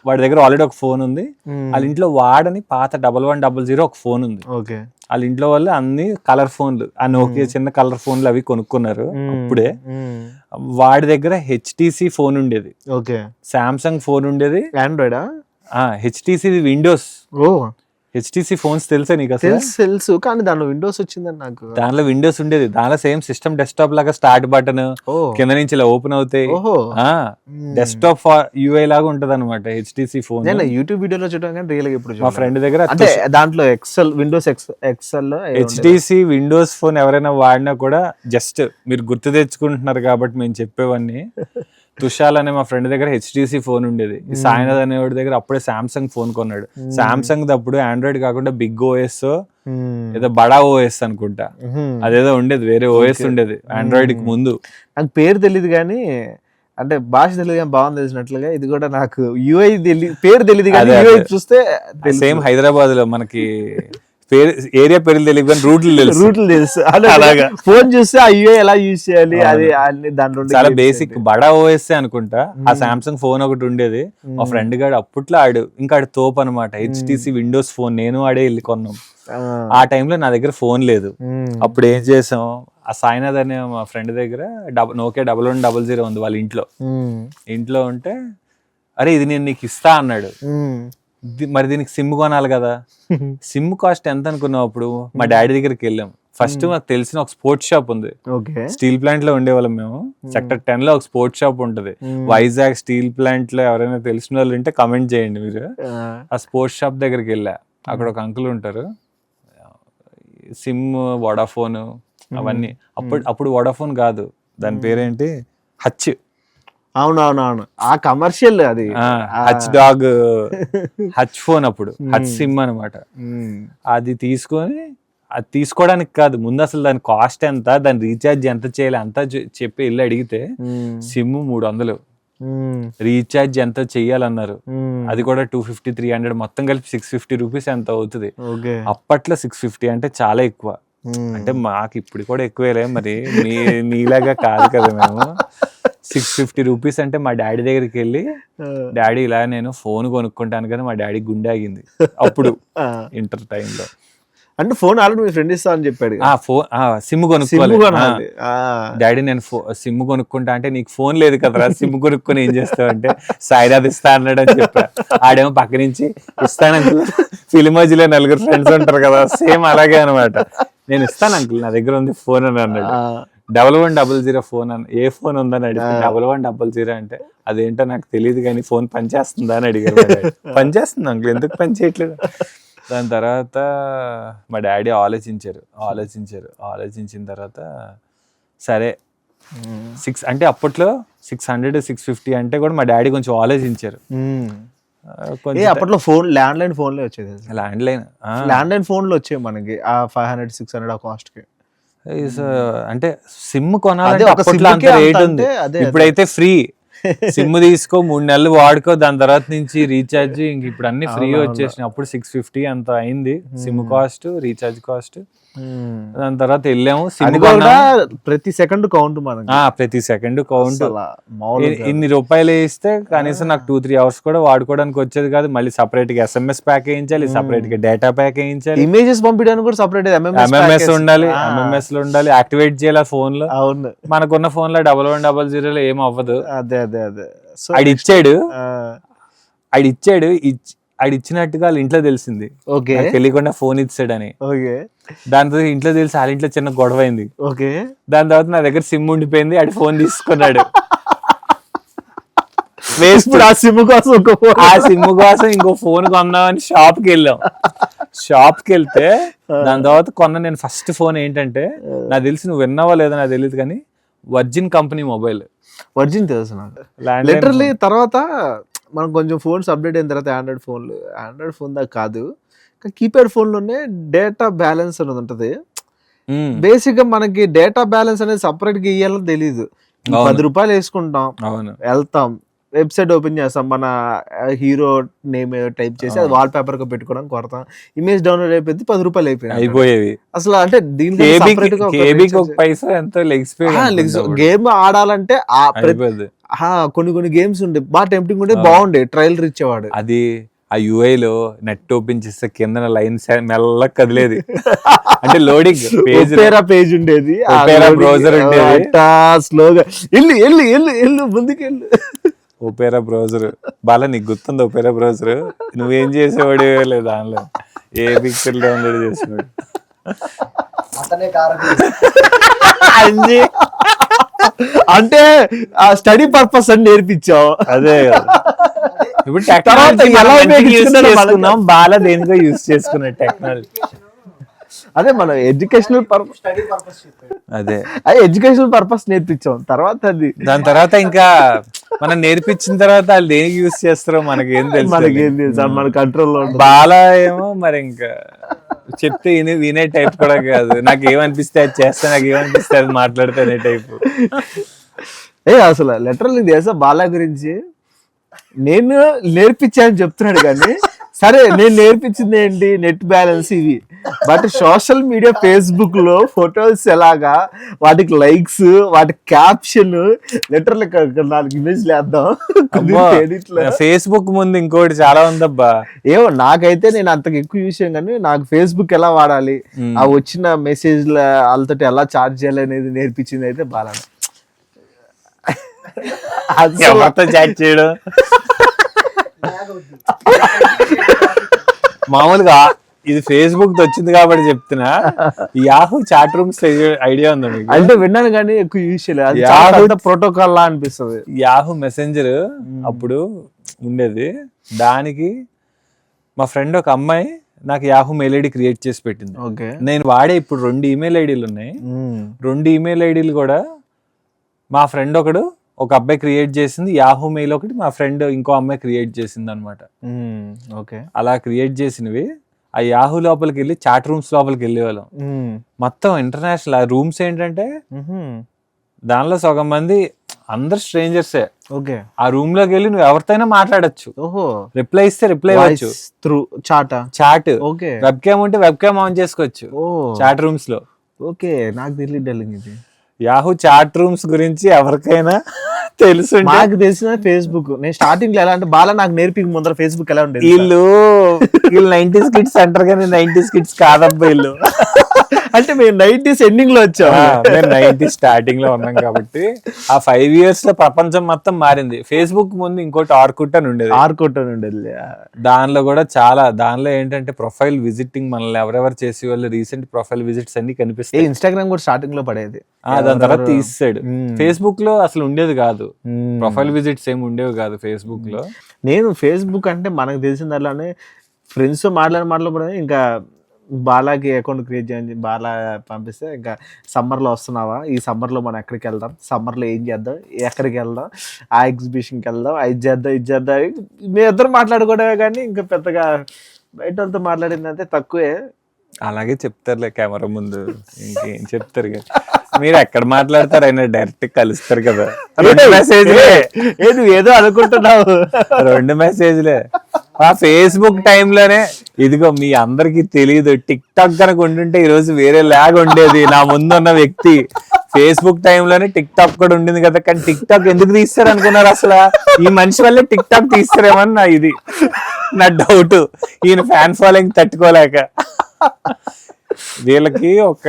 వాడి దగ్గర ఆల్రెడీ ఒక ఫోన్ ఉంది. వాళ్ళ ఇంట్లో వాడని పాత 1100 ఒక ఫోన్ ఉంది. ఓకే, వాళ్ళ ఇంట్లో వాళ్ళు అన్ని కలర్ ఫోన్లు, ఆ నోకియా చిన్న కలర్ ఫోన్లు అవి కొనుక్కున్నారు అప్పుడే. వాడి దగ్గర హెచ్టిసి ఫోన్ ఉండేది, ఓకే, సామ్సంగ్ ఫోన్ ఉండేది, ఆండ్రాయిడా, హెచ్టిసి విండోస్. ఓ హెచ్టిసి ఫోన్స్ తెలుసా నీకు? అసలు తెలుసు, కానీ దానిలో విండోస్ వచ్చిందని నాకు. దానిలో విండోస్ ఉండేది, దానిలో సేమ్ సిస్టమ్ డెస్క్టాప్ లాగా స్టార్ట్ బటన్ కింద నుంచి ఇలా ఓపెన్ అవుతాయి. డెస్క్టాప్ యూఐ లాగా ఉంటది అనమాట హెచ్టిసి ఫోన్. నేను యూట్యూబ్ వీడియోలో చూడడం కానీ రియల్ గా ఇప్పుడు మా ఫ్రెండ్ దగ్గర అంటే దాంట్లో Excel, Windows Excel, HTC Windows phone ఎవరైనా వాడినా కూడా జస్ట్ మీరు గుర్తు తెచ్చుకుంటున్నారు కాబట్టి మేము చెప్పేవన్నీ. తుషాల్ అనే మా ఫ్రెండ్ దగ్గర హెచ్టిసి ఫోన్ ఉండేది. ఈ సాయినాథ్ అనేవాడి దగ్గర అప్పుడే సామ్సంగ్ ఫోన్ కొన్నాడు. సామ్సంగ్ అప్పుడు ఆండ్రాయిడ్ కాకుండా బిగ్ ఓఎస్ ఏదో బడా ఓఎస్ అనుకుంటా, అదేదో ఉండేది, వేరే ఓఎస్ ఉండేది ఆండ్రాయిడ్ కి ముందు. నాకు పేరు తెలియదు కానీ, అంటే భాష తెలియదు కానీ బాగుంది తెలిసినట్లుగా. ఇది కూడా నాకు యూఐ పేరు తెలియదు కానీ యూఐ చూస్తే సేమ్ హైదరాబాద్ లో మనకి ఏరియా పేర్లు తెలియదు కానీ రూట్లు తెలుసు. అలాగా ఫోన్ చూస్తే ఆ యూఐ ఎలా యూజ్ చేయాలి అది దాంట్లో చాలా బేసిక్. బడా ఓఎస్ అనుకుంటా ఆ సామ్సంగ్ ఫోన్ ఒకటి ఉండేది. మా ఫ్రెండ్ గాడు అప్పట్లో ఇంకా తోపు అనమాట, హెచ్టిసి విండోస్ ఫోన్. నేను ఆడే వెళ్ళి కొన్నాం. ఆ టైంలో నా దగ్గర ఫోన్ లేదు. అప్పుడు ఏం చేసాం, ఆ సాయినాథ్ అనే మా ఫ్రెండ్ దగ్గర నోకియా 1100 ఉంది వాళ్ళ ఇంట్లో ఉంటే, అరే ఇది నేను నీకు ఇస్తా అన్నాడు. మరి దీనికి సిమ్ కొనాలి కదా. సిమ్ కాస్ట్ ఎంత అనుకున్నావు? అప్పుడు మా డాడీ దగ్గరికి వెళ్ళాం. ఫస్ట్ నాకు తెలిసిన ఒక స్పోర్ట్స్ షాప్ ఉంది, స్టీల్ ప్లాంట్ లో ఉండేవాళ్ళం మేము. సెక్టర్ 10 లో ఒక స్పోర్ట్స్ షాప్ ఉంటది. వైజాగ్ స్టీల్ ప్లాంట్ లో ఎవరైనా తెలిసిన వాళ్ళు ఉంటే కమెంట్ చేయండి మీరు. ఆ స్పోర్ట్స్ షాప్ దగ్గరికి వెళ్ళా. అక్కడ ఒక అంకుల్ ఉంటారు, సిమ్, వోడాఫోన్ అవన్నీ. అప్పుడు వోడాఫోన్ కాదు, దాని పేరేంటి, హచ్. అవునవునవును, ఆ కమర్షియల్ అది హచ్ డాగ్, హచ్ ఫోన్, అప్పుడు హచ్ సిమ్ అనమాట. అది తీసుకోవడానికి కాదు, ముందు అసలు దాని కాస్ట్ ఎంత, దాని రీఛార్జ్ ఎంత చేయాలి అంతా చెప్పి వెళ్ళి అడిగితే సిమ్ 300, రీఛార్జ్ ఎంత చెయ్యాలన్నారు. అది కూడా 250-300 మొత్తం కలిపి 650 రూపీస్ ఎంత అవుతుంది. అప్పట్లో 650 అంటే చాలా ఎక్కువ. అంటే మాకు ఇప్పుడు కూడా ఎక్కువేలే, మరి నీలాగా కాదు కదా మేము. 650 రూపీస్ అంటే మా డాడీ దగ్గరికి వెళ్ళి, డాడీ ఇలా నేను ఫోన్ కొనుక్కుంటాను కానీ మా డాడీ గుండె ఆగింది అప్పుడు ఇంటర్ టైంలో. అంటే ఫోన్ ఆల్రెడీ మీ ఫ్రెండ్ ఇస్తా అని చెప్పాడు. సిమ్ కొనుక్కోవాలి డాడీ, నేను సిమ్ కొనుక్కుంటా అంటే, నీకు ఫోన్ లేదు కదరా, సిమ్ కొనుక్కొని ఏం చేస్తావు అంటే, సాయినాథ్ ఇస్తా అన్నాడు అని చెప్పా. ఆడేమో పక్క నుంచి ఇస్తాను అంకుల్, ఫిలిమోజీలో 4 ఫ్రెండ్స్ ఉంటారు కదా, సేమ్ అలాగే అనమాట. నేను ఇస్తాను అంకుల్, నా దగ్గర ఉంది ఫోన్ అని అన్నాడు. 1100 ఫోన్ అని, ఏ ఫోన్ ఉందని అడిగితే 1100 అంటే, అదేంటో నాకు తెలియదు కానీ ఫోన్ పనిచేస్తుందా అని అడిగారు. పనిచేస్తుంది అంకుల్, ఎందుకు పని చేయట్లేదు. దాని తర్వాత మా డాడీ ఆలోచించిన తర్వాత సరే 6 అంటే అప్పట్లో 600-650 అంటే కూడా మా డాడీ కొంచెం ఆలోచించారు. అప్పట్లో ఫోన్ ల్యాండ్లైన్ ఫోన్లే వచ్చేది. ల్యాండ్లైన్ ఫోన్లు వచ్చాయి మనకి ఆ 500-600 కాస్ట్ కి. అంటే సిమ్ కొనాలంటే అప్పట్లో అంత రేట్ ఉంది, ఇప్పుడైతే ఫ్రీ. సిమ్ తీసుకో, 3 నెలలు వాడుకో, దాని తర్వాత నుంచి రీఛార్జ్ ఇంక ఇప్పుడు అన్ని ఫ్రీ వచ్చేసినాయి. అప్పుడు 650 అంత అయింది సిమ్ కాస్ట్, రీఛార్జ్ కాస్ట్. దాని తర్వాత వెళ్ళాము, సిమ్ ప్రతి సెకండ్ కౌంట్, ప్రతి సెకండ్ కౌంట్. ఇన్ని రూపాయలు వేస్తే కనీసం నాకు 2-3 అవర్స్ కూడా వాడుకోవడానికి వచ్చేది కాదు. మళ్ళీ సపరేట్ గా SMS ప్యాక్ వేయించాలి, సపరేట్ గా డేటా ప్యాక్ వేయించాలి, ఇమేజెస్ పంపించడానికి కూడా సపరేట్ MMS ఉండాలి, MMS లో ఉండాలి, యాక్టివేట్ చేయాలి ఫోన్ లో. మనకున్న ఫోన్ లో 1100 ఏం అవ్వదు. అదే ఆడిచ్చాడు ఆడు ఇచ్చినట్టుగా వాళ్ళ ఇంట్లో తెలిసింది, ఓకే నాకు తెలియకుండా ఫోన్ ఇచ్చాడని. ఓకే దాని తర్వాత ఇంట్లో తెలిసి వాళ్ళ ఇంట్లో చిన్న గొడవ అయింది. ఓకే దాని తర్వాత నా దగ్గర సిమ్ ఉండిపోయింది, ఆడు ఫోన్ తీసుకున్నాడు. వేస్ట్. ఆ సిమ్ కోసం ఆ సిమ్ కోసం ఇంకో ఫోన్ కొందామని షాప్కి వెళ్ళాం. షాప్కి వెళ్తే దాని తర్వాత కొన్న నేను ఫస్ట్ ఫోన్ ఏంటంటే, నాకు తెలిసి నువ్వు విన్నావో లేదో నాకు తెలియదు కానీ వర్జిన్ కంపెనీ మొబైల్. వర్జిన్ తెలుసు నాకు లిటరలీ. తర్వాత మనం కొంచెం ఫోన్స్ అప్డేట్ అయిన తర్వాత ఆండ్రాయిడ్ ఫోన్ దాకా కాదు, కీప్యాడ్ ఫోన్లోనే డేటా బ్యాలెన్స్ అనేది ఉంటుంది. బేసిక్ గా మనకి డేటా బ్యాలెన్స్ అనేది సపరేట్ గా ఇయ్యాలని తెలియదు. 10 రూపాయలు వేసుకుంటాం, వెళ్తాం, వెబ్సైట్ ఓపెన్ చేస్తాం, మన హీరో నేమ్ టైప్ చేసి అది వాల్ పేపర్ గా పెట్టుకోవడానికి కొడతాం, ఇమేజ్ డౌన్లోడ్ అయిపోయింది, 10 రూపాయలు అయిపోయేవి అసలు. అంటే దీనికి గేమ్ ఆడాలంటే కొన్ని గేమ్స్ ఉండే బాగా టెంప్టింగ్ ఉండే, బాగుండే, ట్రైలర్ ఇచ్చేవాడు. అది ఆ UI లో నెట్ ఓపెన్ చేస్తే కింద లైన్స్ మెల్ల కదిలేది. అంటే లోడింగ్ పేజ్ ఉండేది, బ్రౌజర్ ఉండేది, స్లోగా ఎల్లు ముందుకెళ్ళు. ఒపేరా బ్రౌజర్ బాగా నీకు గుర్తుంది? ఒపేరా బ్రౌజర్ నువ్వేం చేసేవాడు లేదు, దానిలో ఏ పిక్చర్ డౌన్లోడ్ చేసేవాడు. అంటే ఆ స్టడీ పర్పస్ అని నేర్పించావు. అదే ఇప్పుడు బాగా దేనికో యూజ్ చేసుకున్నాడు టెక్నాలజీ. అదే మన ఎడ్యుకేషనల్ పర్పస్, అదే ఎడ్యుకేషనల్ పర్పస్ నేర్పించాం. తర్వాత అది దాని తర్వాత ఇంకా మనం నేర్పించిన తర్వాత వాళ్ళు దేనికి యూజ్ చేస్తారో మనకేం తెలుసు, మన కంట్రోల్లో. బాలా ఏమో మరి ఇంకా చెప్తే వినే టైప్ కూడా కాదు, నాకు ఏమనిపిస్తే అది చేస్తా, నాకు ఏమనిపిస్తే అది మాట్లాడితే అనే టైప్. అసలు లిటరల్లీ దేశ బాలా గురించి నేను నేర్పించాను చెప్తున్నాడు కానీ, సరే నేను నేర్పించింది ఏంటి, నెట్ బ్యాలెన్స్ ఇవి. బట్ సోషల్ మీడియా ఫేస్బుక్ లో ఫొటోస్ ఎలాగా, వాటికి లైక్స్, వాటి క్యాప్షన్, లిటరల్లీ 4 ఇమేజ్లు వేద్దాం. ఫేస్బుక్ ముందు ఇంకోటి చాలా ఉందబ్బా. ఏమో నాకైతే నేను అంతకు ఎక్కువ యూస్ చేయను కానీ, నాకు ఫేస్బుక్ ఎలా వాడాలి, ఆ వచ్చిన మెసేజ్ల వాళ్ళతో ఎలా చార్జ్ చేయాలి అనేది నేర్పించింది అయితే బాగా. చాట్ చేయడం మామూలుగా ఇది ఫేస్బుక్ వచ్చింది కాబట్టి చెప్తున్నా, యాహూ చాట్ రూమ్స్ ఐడియా ఉందా మీకు? అంటే విన్నాను కానీ ఎక్కువ యూజ్ చేయలేదు, ప్రోటోకాల్ లా అనిపిస్తుంది. యాహూ మెసెంజర్ అప్పుడు ఉండేది, దానికి మా ఫ్రెండ్ ఒక అమ్మాయి నాకు యాహూ మెయిల్ ఐడి క్రియేట్ చేసి పెట్టింది. నేను వాడే ఇప్పుడు 2 ఈమెయిల్ ఐడీలు ఉన్నాయి. 2 ఈమెయిల్ ఐడీలు కూడా మా ఫ్రెండ్ ఒక అబ్బాయి క్రియేట్ చేసింది, యాహూ మెయిల్ ఒకటి మా ఫ్రెండ్ ఇంకో అమ్మాయి క్రియేట్ చేసింది అనమాట. అలా క్రియేట్ చేసినవి ఆ యాహూ లోపలికి వెళ్ళి చాట్ రూమ్స్ లోపలికి వెళ్ళేవాళ్ళం. మొత్తం ఇంటర్నేషనల్. ఆ రూమ్స్ ఏంటంటే దానిలో సగం మంది అందరు స్ట్రేంజర్సే. ఆ రూమ్ లోకి వెళ్ళి నువ్వు ఎవరితోనైనా మాట్లాడచ్చు, రిప్లై ఇస్తే రిప్లై ఇవ్వచ్చు, చాట్ వెబ్ క్యామ్ ఉంటే వెబ్ క్యామ్ ఆన్ చేసుకోవచ్చు చాట్ రూమ్స్ లో. నాకు తెలియదు ఇది. యాహూ చాట్ రూమ్స్ గురించి ఎవరికైనా తెలుసు? నాకు తెలిసిన ఫేస్బుక్. నేను స్టార్టింగ్ లో ఎలా అంటే బాగా నాకు నేర్పి ముందర ఫేస్బుక్ ఎలా ఉండేది. వీళ్ళు 90s కిడ్స్ అంటారు కానీ 90s కిడ్స్ కాదబ్బా వీళ్ళు. అంటే మేము 90s ఎండింగ్ లో వచ్చాం, మేము 90s స్టార్టింగ్ లో ఉన్నాం కాబట్టి ఆ 5 years లో ప్రపంచం మొత్తం మారింది. ఫేస్బుక్ ముందు ఇంకోటి ఆర్కుట్ అని ఉండేది. దానిలో కూడా చాలా, దానిలో ఏంటంటే ప్రొఫైల్ విజిటింగ్, మనల్ని ఎవరెవరు చేసే వాళ్ళు రీసెంట్ ప్రొఫైల్ విజిట్స్ అన్ని కనిపిస్తాయి. ఇన్స్టాగ్రామ్ కూడా స్టార్టింగ్ లో పడేది, దాని తర్వాత తీసాడు. ఫేస్బుక్ లో అసలు ఉండేది కాదు, ప్రొఫైల్ విజిట్స్ ఏమి ఉండేవి కాదు ఫేస్బుక్ లో. నేను ఫేస్బుక్ అంటే మనకు తెలిసిన దానిలోనే ఫ్రెండ్స్ మాట్లాడబోయే, ఇంకా బాలాకి అకౌంట్ క్రియేట్ చేయండి, బాలా పంపిస్తే ఇంకా సమ్మర్లో వస్తున్నావా, ఈ సమ్మర్లో మనం ఎక్కడికి వెళ్దాం, సమ్మర్లో ఏం చేద్దాం, ఎక్కడికి వెళ్దాం, ఆ ఎగ్జిబిషన్కి వెళ్దాం, ఇది చేద్దాం మీ ఇద్దరు మాట్లాడుకోవడమే కానీ ఇంకా పెద్దగా బయట వాళ్ళతో మాట్లాడిందంటే తక్కువే. అలాగే చెప్తారులే కెమెరా ముందు, ఇంకేం చెప్తారు కదా. మీరు ఎక్కడ మాట్లాడతారు, అయినా డైరెక్ట్ కలుస్తారు కదా. 2 మెసేజ్లే, నువ్వు ఏదో అనుకుంటున్నావు. 2 మెసేజ్లే. ఆ ఫేస్బుక్ టైంలోనే ఇదిగో మీ అందరికి తెలియదు, టిక్ టాక్ కనుక ఉంటుంటే ఈ రోజు వేరే లాగ్ ఉండేది. నా ముందున్న వ్యక్తి ఫేస్బుక్ టైంలోనే టిక్ టాక్ కూడా ఉండింది కదా, కానీ టిక్ టాక్ ఎందుకు తీస్తారు అనుకున్నారు? అసలు ఈ మనిషి వల్లే టిక్ టాక్ తీస్తారేమని నా డౌట్. ఈయన ఫ్యాన్ ఫాలోయింగ్ తట్టుకోలేక వీళ్ళకి ఒక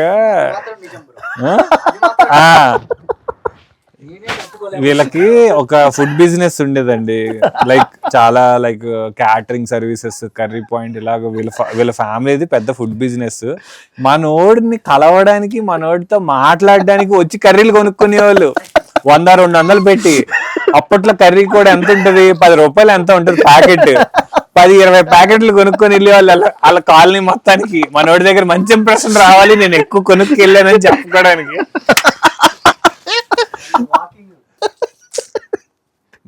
వీళ్ళకి ఒక ఫుడ్ బిజినెస్ ఉండేదండి, లైక్ చాలా like catering services, curry point, ఇలాగ వీళ్ళ ఫ్యామిలీది పెద్ద ఫుడ్ బిజినెస్. మనోడిని కలవడానికి, మనోడితో మాట్లాడడానికి వచ్చి కర్రీలు కొనుక్కునే వాళ్ళు 100-200 పెట్టి. అప్పట్లో కర్రీ కూడా ఎంత ఉంటది, 10 రూపాయలు ఎంత ఉంటది ప్యాకెట్. 10-20 ప్యాకెట్లు కొనుక్కొని వెళ్ళి వాళ్ళు వాళ్ళ కాలనీ మొత్తానికి మనోడి దగ్గర మంచి ఇంప్రెషన్ రావాలి, నేను ఎక్కువ కొనుక్కి వెళ్ళానని చెప్పుకోవడానికి.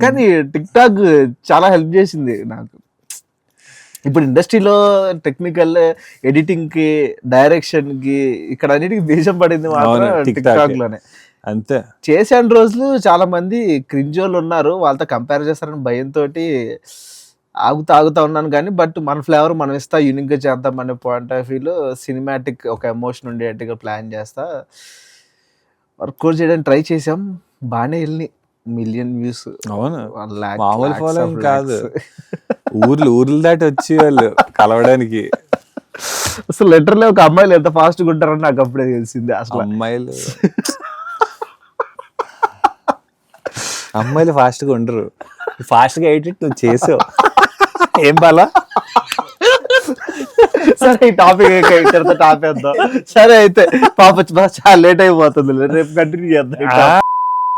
కానీ టిక్ టాక్ చాలా హెల్ప్ చేసింది నాకు. ఇప్పుడు ఇండస్ట్రీలో టెక్నికల్ ఎడిటింగ్ కి, డైరెక్షన్ కి, ఇక్కడ అన్నిటికి బీజం పడింది మాత్రం టిక్ టాక్ లోనే. అంతే. చేసాను రోజులు చాలా మంది క్రింజోళ్ళు ఉన్నారు, వాళ్ళతో కంపేర్ చేస్తారని భయంతో ఆగుతా ఉన్నాను. కానీ బట్ మన ఫ్లేవర్ మనం ఇస్తా, యూనిక్ గా చేద్దాం అనే పాయింట్ ఆఫ్ వ్యూలో సినిమాటిక్ ఒక ఎమోషన్ ఉండేట్టుగా ప్లాన్ చేస్తా వర్కౌట్ చేయడానికి ట్రై చేసాం. బాగానే వెళ్ళి 1 million వ్యూస్. అవును, మామూలు ఫాలోయింగ్ కాదు. ఊర్లు దాటి వచ్చి వాళ్ళు కలవడానికి. అసలు లెటర్లో ఒక అమ్మాయిలు ఎంత ఫాస్ట్ గా ఉంటారని నాకు అప్పుడే తెలిసింది. అసలు అమ్మాయిలు ఫాస్ట్ గా ఉండరు, ఫాస్ట్ గా ఎడిట్ నువ్వు చేసావు ఏం బాలా. సరే ఈ టాపిక్ టాప్ వేద్దాం. సరే అయితే పాప చాలా లేట్ అయిపోతుంది, రేపు కంటిన్యూ చేద్దాం.